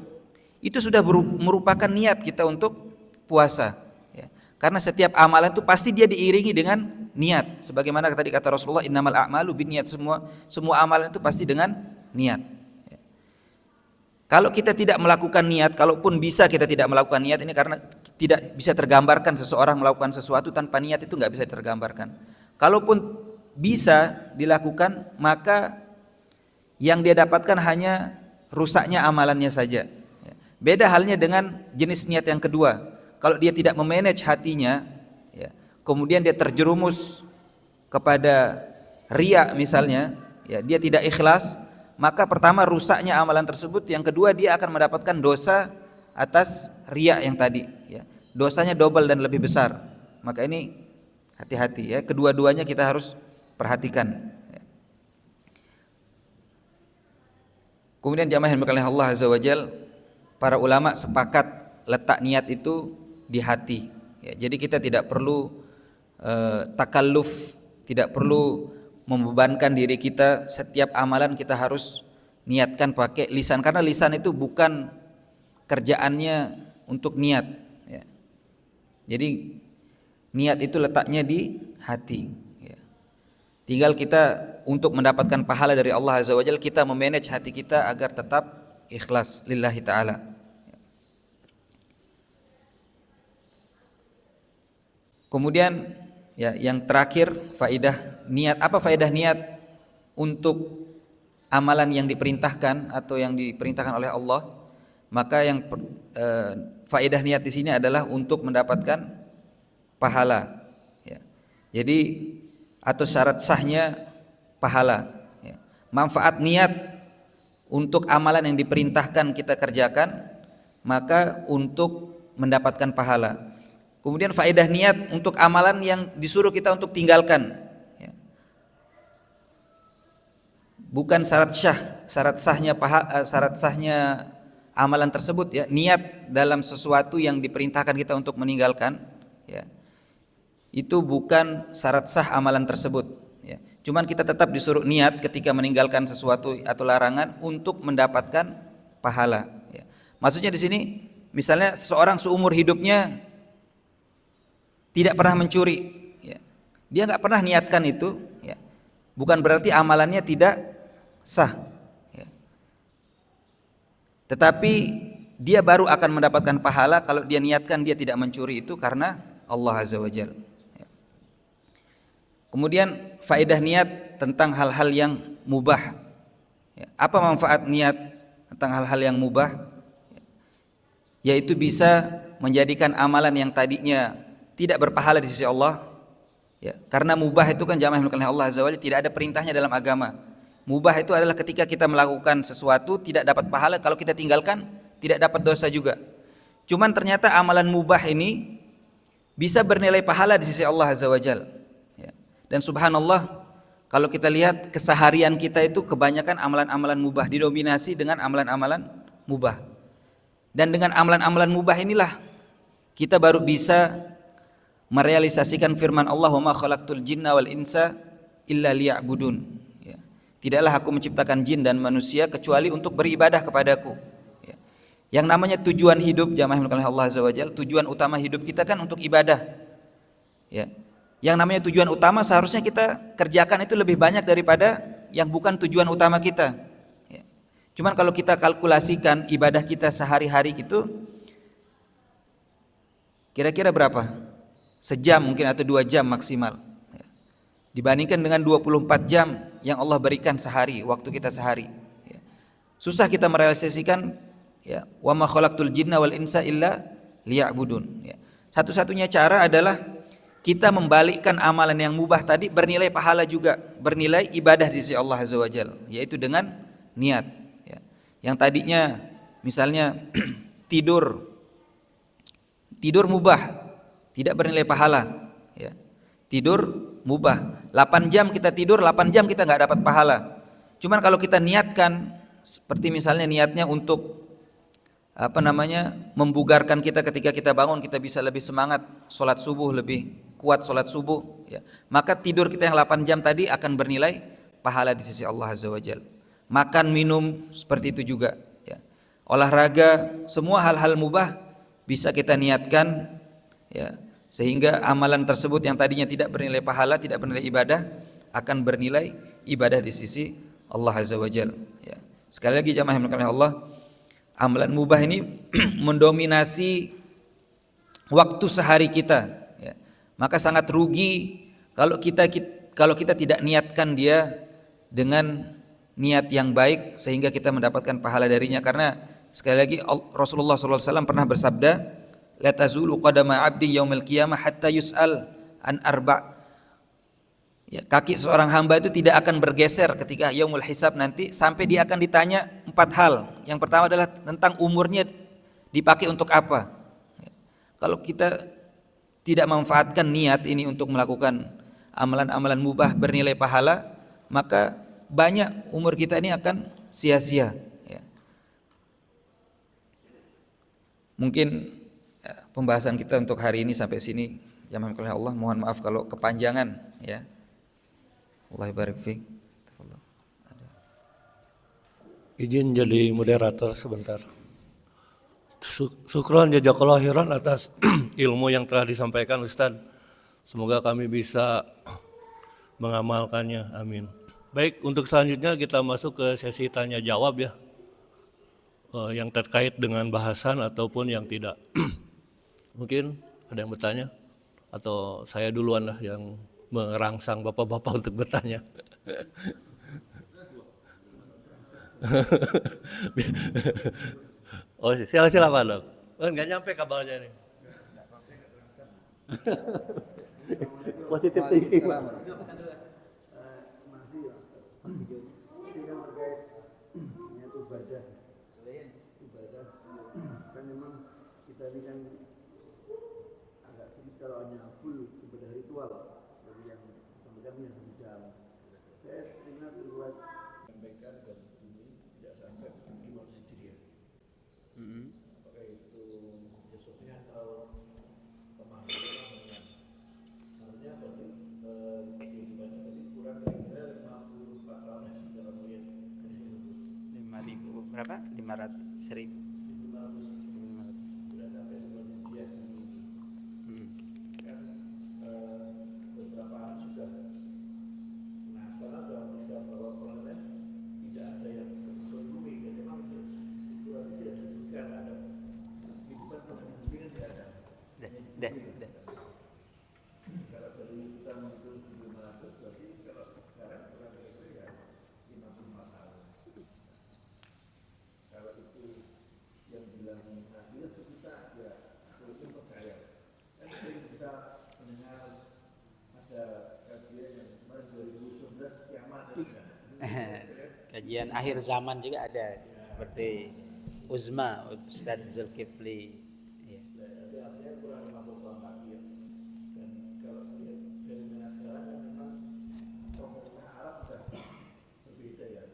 itu sudah merupakan niat kita untuk puasa. Ya. Karena setiap amalan itu pasti dia diiringi dengan niat. Sebagaimana tadi kata Rasulullah, innamal a'malu binniyat, semua amalan itu pasti dengan niat. Ya. Kalau kita tidak melakukan niat, kalaupun bisa kita tidak melakukan niat, ini karena tidak bisa tergambarkan seseorang melakukan sesuatu tanpa niat, itu nggak bisa tergambarkan. Kalaupun bisa dilakukan, maka yang dia dapatkan hanya rusaknya amalannya saja. Beda halnya dengan jenis niat yang kedua. Kalau dia tidak memanage hatinya, ya, kemudian dia terjerumus kepada riya misalnya, ya, dia tidak ikhlas, maka pertama rusaknya amalan tersebut, yang kedua dia akan mendapatkan dosa atas riya yang tadi, ya. Dosanya double dan lebih besar. Maka ini hati-hati, ya, kedua-duanya kita harus perhatikan. Kemudian jamaah yang dimuliakan Allah Azza wa Jalla, para ulama sepakat letak niat itu di hati. Ya, jadi kita tidak perlu takalluf, tidak perlu membebankan diri kita setiap amalan kita harus niatkan pakai lisan, karena lisan itu bukan kerjaannya untuk niat. Ya. Jadi niat itu letaknya di hati. Tinggal kita untuk mendapatkan pahala dari Allah Azza wa Jalla, kita memanage hati kita agar tetap ikhlas lillahi ta'ala. Kemudian ya, yang terakhir, faedah niat. Apa faedah niat untuk amalan yang diperintahkan atau yang diperintahkan oleh Allah? Maka yang faedah niat di sini adalah untuk mendapatkan pahala. Ya. Jadi atau syarat sahnya pahala, ya. Manfaat niat untuk amalan yang diperintahkan kita kerjakan, maka untuk mendapatkan pahala. Kemudian faedah niat untuk amalan yang disuruh kita untuk tinggalkan, ya. Bukan syarat sahnya amalan tersebut, ya. Niat dalam sesuatu yang diperintahkan kita untuk meninggalkan, ya, itu bukan syarat sah amalan tersebut, ya. Cuman kita tetap disuruh niat ketika meninggalkan sesuatu atau larangan untuk mendapatkan pahala, ya. Maksudnya di sini, misalnya seseorang seumur hidupnya tidak pernah mencuri, ya. Dia nggak pernah niatkan itu, ya. Bukan berarti amalannya tidak sah, ya. Tetapi dia baru akan mendapatkan pahala kalau dia niatkan dia tidak mencuri itu karena Allah Azza wa Jalla. Kemudian faedah niat tentang hal-hal yang mubah. Apa manfaat niat tentang hal-hal yang mubah? Yaitu bisa menjadikan amalan yang tadinya tidak berpahala di sisi Allah, ya, karena mubah itu kan jamaah yang dimuliakan Allah Azza wa Jalla, tidak ada perintahnya dalam agama. Mubah itu adalah ketika kita melakukan sesuatu tidak dapat pahala, kalau kita tinggalkan tidak dapat dosa juga. Cuman ternyata amalan mubah ini bisa bernilai pahala di sisi Allah Azza wa Jalla. Dan subhanallah, kalau kita lihat keseharian kita itu kebanyakan amalan-amalan mubah, didominasi dengan amalan-amalan mubah. Dan dengan amalan-amalan mubah inilah kita baru bisa merealisasikan firman Allah, wa ma khalaqtul jinna wal insa illa liya'budun. Ya. Tidaklah aku menciptakan jin dan manusia kecuali untuk beribadah kepadaku. Ya. Yang namanya tujuan hidup, jamaah yang dimuliakan Allah Azza wa Jalla, tujuan utama hidup kita kan untuk ibadah. Ya. Yang namanya tujuan utama seharusnya kita kerjakan itu lebih banyak daripada yang bukan tujuan utama kita, ya. Cuman kalau kita kalkulasikan ibadah kita sehari-hari gitu, kira-kira berapa? Sejam mungkin atau 2 jam maksimal, ya. Dibandingkan dengan 24 jam yang Allah berikan sehari, waktu kita sehari, ya. Susah kita merealisasikan, ya, wa ma khalaqtul jinna wal insa illa liya'budun, ya. Satu-satunya cara adalah kita membalikkan amalan yang mubah tadi bernilai pahala juga, bernilai ibadah di sisi Allah Azza wa Jalla, yaitu dengan niat, ya. Yang tadinya misalnya tidur mubah tidak bernilai pahala, ya. tidur mubah. 8 jam kita tidur, 8 jam kita nggak dapat pahala. Cuman kalau kita niatkan, seperti misalnya niatnya untuk membugarkan kita ketika kita bangun, kita bisa lebih semangat sholat subuh, lebih kuat sholat subuh, ya. Maka tidur kita yang 8 jam tadi akan bernilai pahala di sisi Allah Azza wa Jalla. Makan minum seperti itu juga, ya. Olahraga, semua hal-hal mubah bisa kita niatkan, ya, sehingga amalan tersebut yang tadinya tidak bernilai pahala, tidak bernilai ibadah, akan bernilai ibadah di sisi Allah Azza wa Jalla, ya. Sekali lagi jamaah yang dimuliakan Allah, amalan mubah ini mendominasi waktu sehari kita, ya. Maka sangat rugi kalau kita tidak niatkan dia dengan niat yang baik sehingga kita mendapatkan pahala darinya. Karena sekali lagi Rasulullah SAW pernah bersabda, la tazulu qadama 'abdi yaumil qiyamah hatta yus'al an arba'. Ya, kaki seorang hamba itu tidak akan bergeser ketika yaumul hisab nanti sampai dia akan ditanya 4 hal. Yang pertama adalah tentang umurnya dipakai untuk apa. Ya. Kalau kita tidak memanfaatkan niat ini untuk melakukan amalan-amalan mubah bernilai pahala, maka banyak umur kita ini akan sia-sia, ya. Mungkin pembahasan kita untuk hari ini sampai sini. Jamaah Allah, mohon maaf kalau kepanjangan, ya. Allah barik fiik. Izin jadi moderator sebentar. Syukron jazakallahu khairan atas ilmu yang telah disampaikan Ustaz. Semoga kami bisa mengamalkannya. Amin. Baik, untuk selanjutnya kita masuk ke sesi tanya jawab, ya. Yang terkait dengan bahasan ataupun yang tidak. Mungkin ada yang bertanya atau saya duluan lah yang merangsang bapak-bapak untuk bertanya. Oh, silakan dong. Enggak nyampe kabarnya nih. Positif thinking. Ibadah kan memang kita ini kan agak sedikit kalau hanya full ibadah ritual dari yang kemudian yang jam. Saya ingat buat sampaikan dan ini tidak sampai 5 Hijriah. Apakah itu sesuatunya atau pemahaman? Artinya apa sih? Kehidupannya tadi kurang kira-kira 54 tahun dalam melihat 5.000 berapa? 500 1.000 sudah sampai 5 Hijriah ini. Kan beberapa sudah. Nah, sekarang sudah bisa bahwa proses tidak ada yang sebelumnya, jadi memang itu tidak disebutkan ada kehidupan mungkin tidak ada. Deh. Kalau dari kita menghitung 700 berarti kalau sekarang kurang lebih ya 54 tahun. Kalau itu yang bilang nabi itu kita ya itu percaya. Kan sering kita mendengar ada kajian yang kemarin 2019 kiamat. Kajian akhir zaman juga ada, seperti Uzma Ustaz Zulkifli, ya. Jadi artinya kurang 50 tahun lagi ya. Dan kalau lihat fenomena sekarang kan memang pemerintah Arab sudah berbeda ya.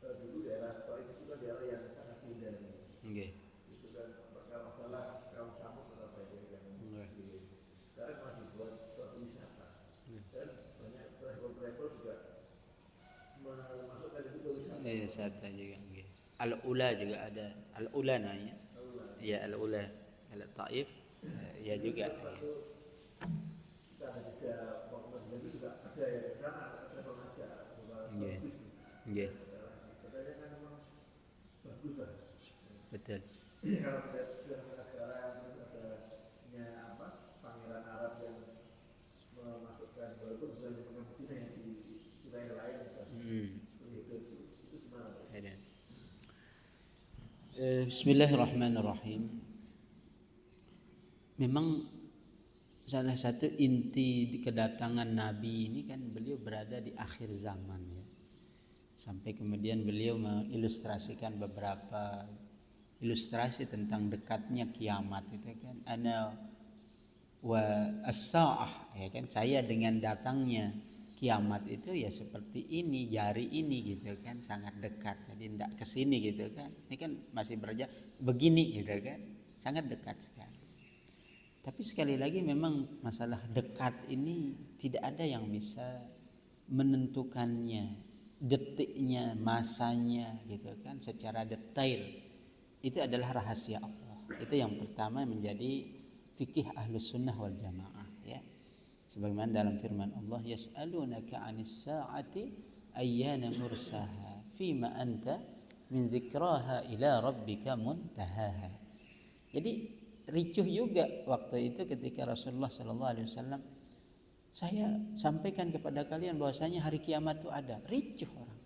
Dulu daerah Taif itu kan daerah yang sangat indah. Okay. Itu kan masalah kaum Samud atau apa ya yang sekarang masih buat suatu wisata. Dan banyak travel juga masukkan itu wisata. Wisata juga. Okay. Al-Ula juga ada. Al-Ula namanya. Ya, Al-Ula. Al-Taif ya juga. Kita ada juga waktu juga ada yang di sana travel aja. Nggih. Katanya kan memang bagus lah. Betul. Kalau kita sekarang adanya apa pangeran Arab yang memasukkan walaupun bukan di Madinah yang di wilayah lain itu gimana? Bismillahirrahmanirrahim. Memang salah satu inti kedatangan Nabi ini kan beliau berada di akhir zaman, ya. Sampai kemudian beliau mengilustrasikan beberapa ilustrasi tentang dekatnya kiamat itu kan. Ana wa as-sa'ah, ya kan, saya dengan datangnya kiamat itu ya seperti ini, jari ini gitu kan, sangat dekat. Jadi tidak ke sini gitu kan. Ini kan masih berjalan begini gitu kan. Sangat dekat sekali. Tapi sekali lagi memang masalah dekat ini tidak ada yang bisa menentukannya, detiknya, masanya gitu kan secara detail. Itu adalah rahasia Allah. Itu yang pertama menjadi fikih Ahlus Sunnah wal Jamaah, ya. Sebagaimana dalam firman Allah, yas'alunaka 'anis sa'ati ayyana mursaha fima anta min dzikraha ila rabbika muntahaha. Jadi ricuh juga waktu itu ketika Rasulullah sallallahu alaihi wasallam, saya sampaikan kepada kalian bahwasanya hari kiamat itu ada. Ricuh orang.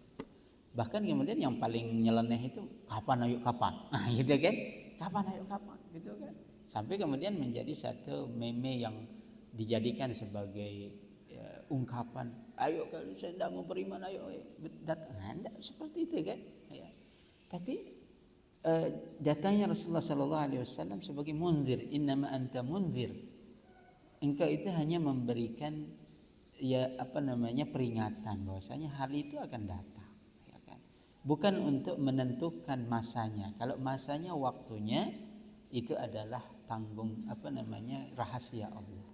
Bahkan kemudian yang paling nyeleneh itu kapan ayo kapan. Nah, gitu kan? Kapan ayo kapan gitu kan. Sampai kemudian menjadi satu meme yang dijadikan sebagai ungkapan, ayo kalau saya tidak mau beriman ayo datang. Nah, seperti itu kan, ya. Tapi datangnya Rasulullah sallallahu alaihi wasallam sebagai munzir, innama anta munzir, engkau itu hanya memberikan peringatan bahwasanya hal itu akan datang, ya kan? Bukan untuk menentukan masanya. Kalau masanya, waktunya itu adalah rahasia Allah.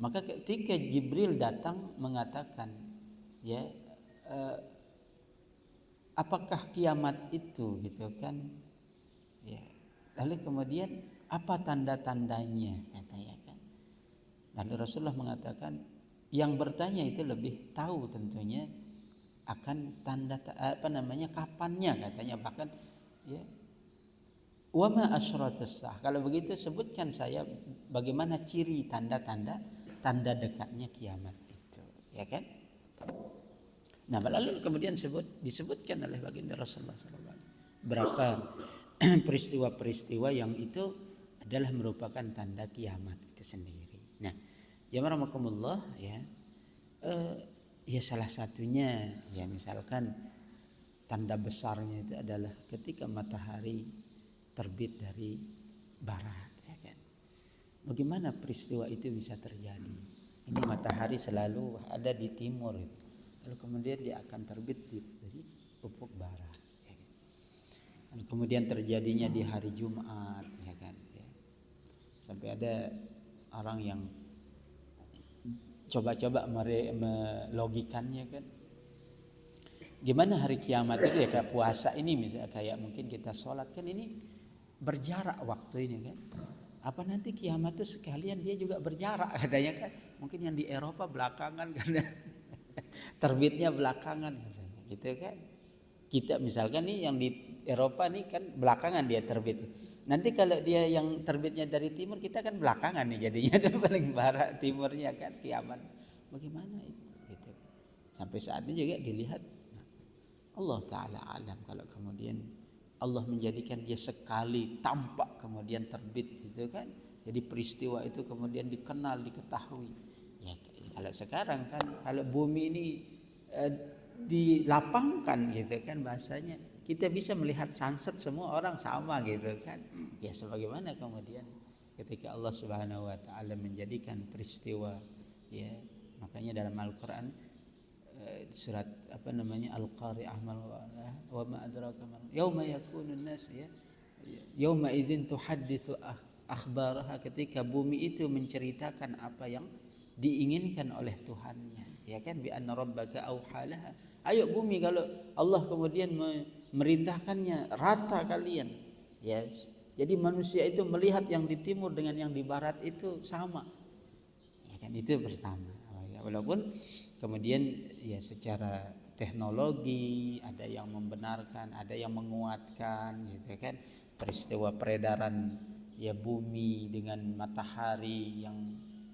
Maka ketika Jibril datang mengatakan, ya, apakah kiamat itu gitu kan, ya. Lalu kemudian apa tanda-tandanya katanya kan. Lalu Rasulullah mengatakan yang bertanya itu lebih tahu tentunya akan kapannya katanya, bahkan ya, wa ma asyratus sah. Kalau begitu sebutkan saya bagaimana ciri tanda dekatnya kiamat itu, ya kan? Nah, lalu kemudian disebutkan oleh baginda Rasulullah SAW berapa peristiwa-peristiwa yang itu adalah merupakan tanda kiamat itu sendiri. Nah, ya rahmakumullah, ya, ya salah satunya ya misalkan tanda besarnya itu adalah ketika matahari terbit dari barat, ya kan? Bagaimana peristiwa itu bisa terjadi? Ini matahari selalu ada di timur, lalu kemudian dia akan terbit dari ufuk barat, ya kan? Dan kemudian terjadinya di hari Jumat, ya kan? Ya. Sampai ada orang yang coba-coba melogikannya kan. Gimana hari kiamat itu ya kayak puasa ini misalnya, kayak mungkin kita sholat kan ini berjarak waktu ini kan. Apa nanti kiamat itu sekalian dia juga berjarak katanya kan. Mungkin yang di Eropa belakangan karena terbitnya belakangan katanya, gitu kan. Kita misalkan nih yang di Eropa nih kan belakangan dia terbit. Nanti kalau dia yang terbitnya dari timur, kita kan belakangan nih jadinya paling barat timurnya kan kiamat. Bagaimana itu gitu. Sampai saat ini juga dilihat Allah Ta'ala alam kalau kemudian Allah menjadikan dia sekali tampak kemudian terbit gitu kan. Jadi peristiwa itu kemudian dikenal, diketahui. Ya, kalau sekarang kan kalau bumi ini dilapangkan gitu kan bahasanya, kita bisa melihat sunset semua orang sama gitu kan. Ya sebagaimana kemudian ketika Allah Subhanahu wa taala menjadikan peristiwa, ya, makanya dalam Al-Qur'an surat Al-Qari'ah wa ma adraka ma yauma yakunun nas, ya, yauma idzin tuhadditsu akhbaraha, ketika bumi itu menceritakan apa yang diinginkan oleh Tuhannya, ya kan, bi anna rabbaka auhalaha. Ayo bumi, kalau Allah kemudian merintahkannya rata kalian, ya. Jadi manusia itu melihat yang di timur dengan yang di barat itu sama, ya kan, itu pertama. Walaupun kemudian ya secara teknologi ada yang membenarkan, ada yang menguatkan gitu kan, peristiwa peredaran ya bumi dengan matahari yang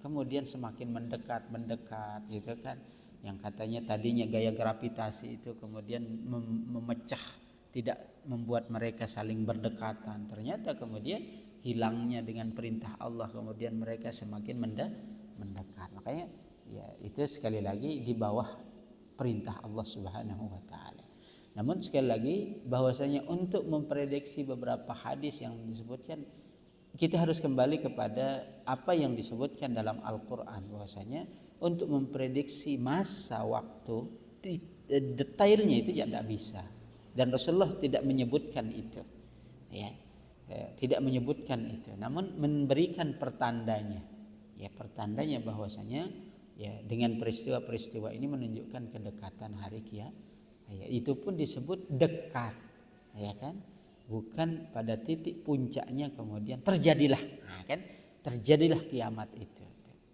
kemudian semakin mendekat gitu kan, yang katanya tadinya gaya gravitasi itu kemudian memecah, tidak membuat mereka saling berdekatan, ternyata kemudian hilangnya dengan perintah Allah, kemudian mereka semakin mendekat. Makanya ya itu sekali lagi di bawah perintah Allah Subhanahu wa taala. Namun sekali lagi bahwasanya untuk memprediksi beberapa hadis yang disebutkan kita harus kembali kepada apa yang disebutkan dalam Al-Quran, bahwasanya untuk memprediksi masa waktu detailnya itu tidak bisa, dan Rasulullah tidak menyebutkan itu, ya, tidak menyebutkan itu, namun memberikan pertandanya, ya, pertandanya bahwasanya ya dengan peristiwa-peristiwa ini menunjukkan kedekatan hari kiamat, ya, itu pun disebut dekat, ya kan, bukan pada titik puncaknya kemudian terjadilah, nah, kan, terjadilah kiamat itu,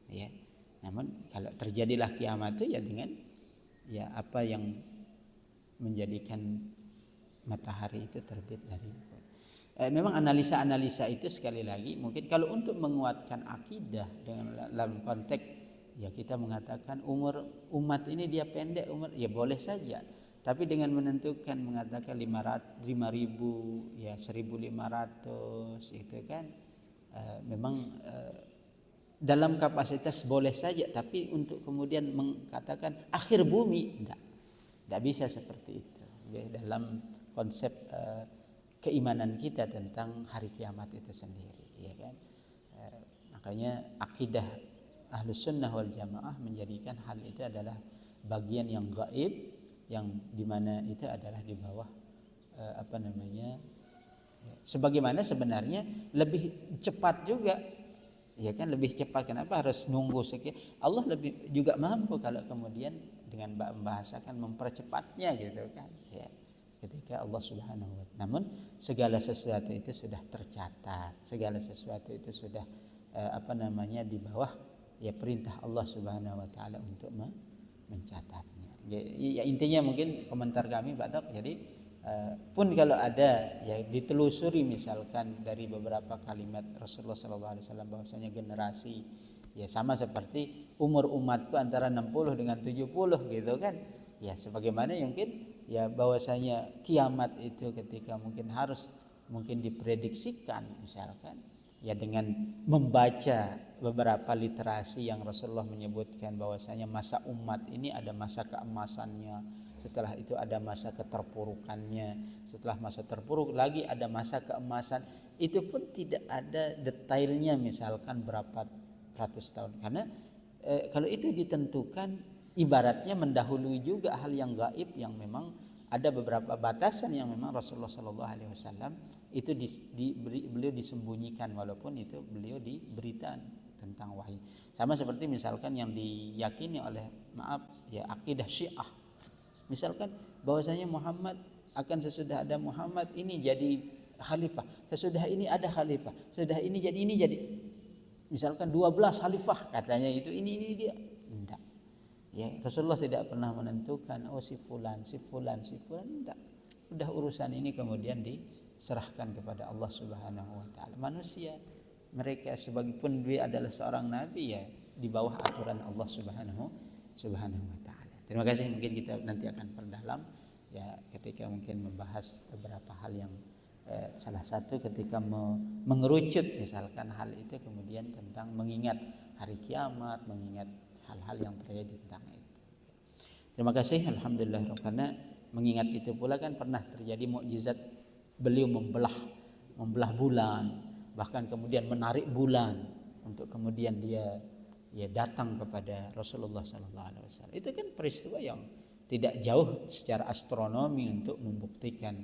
ya. Namun kalau terjadilah kiamat itu ya dengan ya apa yang menjadikan matahari itu terbit dari memang analisa-analisa itu sekali lagi mungkin kalau untuk menguatkan akidah dengan dalam konteks ya kita mengatakan umur umat ini dia pendek umur ya boleh saja, tapi dengan menentukan mengatakan 5.000 ya 1.500 itu kan memang dalam kapasitas boleh saja, tapi untuk kemudian mengatakan akhir bumi tidak bisa seperti itu ya, dalam konsep keimanan kita tentang hari kiamat itu sendiri, ya kan. Makanya akidah Ahlus Sunnah wal Jamaah menjadikan hal itu adalah bagian yang gaib, yang dimana itu adalah di bawah sebagaimana sebenarnya lebih cepat juga, ya kan, lebih cepat. Kenapa harus nunggu sekian? Allah lebih juga mampu kalau kemudian dengan membahasakan mempercepatnya gitu kan, ya, ketika Allah Subhanahu wa ta'ala. Namun segala sesuatu itu sudah tercatat, segala sesuatu itu sudah di bawah ya perintah Allah Subhanahu wa ta'ala untuk mencatatnya. Ya, intinya mungkin komentar kami Pak Dok, jadi pun kalau ada ya ditelusuri misalkan dari beberapa kalimat Rasulullah SAW bahwasanya generasi ya sama seperti umur umatku antara 60 dengan 70 gitu kan, ya sebagaimana mungkin ya bahwasanya kiamat itu ketika mungkin diprediksikan misalkan ya dengan membaca beberapa literasi yang Rasulullah menyebutkan bahwasanya masa umat ini ada masa keemasannya, setelah itu ada masa keterpurukannya, setelah masa terpuruk lagi ada masa keemasan, itu pun tidak ada detailnya misalkan berapa ratus tahun, karena kalau itu ditentukan ibaratnya mendahului juga hal yang gaib yang memang ada beberapa batasan yang memang Rasulullah SAW itu beliau disembunyikan, walaupun itu beliau diberitakan tentang wahyu. Sama seperti misalkan yang diyakini oleh akidah Syiah, misalkan bahwasanya Muhammad akan sesudah ada Muhammad ini jadi khalifah, sesudah ini ada khalifah, sesudah ini jadi misalkan 12 khalifah katanya itu ini dia. Enggak. Ya, Rasulullah tidak pernah menentukan si fulan enggak. Udah urusan ini kemudian diserahkan kepada Allah Subhanahu wa taala. Manusia mereka sebagaipun dia adalah seorang nabi ya di bawah aturan Allah Subhanahu wa taala. Terima kasih, mungkin kita nanti akan perdalam ya ketika mungkin membahas beberapa hal yang salah satu ketika mengerucut misalkan hal itu kemudian tentang mengingat hari kiamat, mengingat hal-hal yang terjadi tentang itu. Terima kasih, alhamdulillah, karena mengingat itu pula kan pernah terjadi mukjizat beliau membelah bulan, bahkan kemudian menarik bulan untuk kemudian dia datang kepada Rasulullah SAW. Itu kan peristiwa yang tidak jauh secara astronomi untuk membuktikan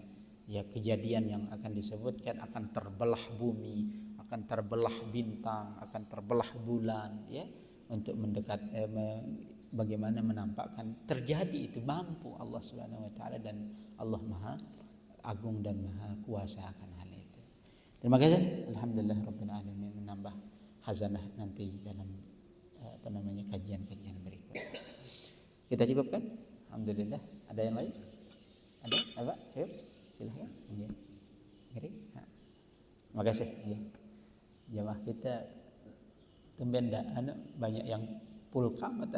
ya kejadian yang akan disebutkan akan terbelah bumi, akan terbelah bintang, akan terbelah bulan, ya, untuk mendekat bagaimana menampakkan terjadi itu mampu Allah Subhanahu wa taala, dan Allah Maha Agung dan Maha Kuasa akan hal itu. Terima kasih, alhamdulillah rabbil alamin, menambah khazanah nanti dalam kajian-kajian berikut. Kita cukupkan, alhamdulillah. Ada yang lain? Ada? Apa? Cukup? Silahkan. Ngeri? Terima kasih. Jamaah kita tumben banyak yang full kamar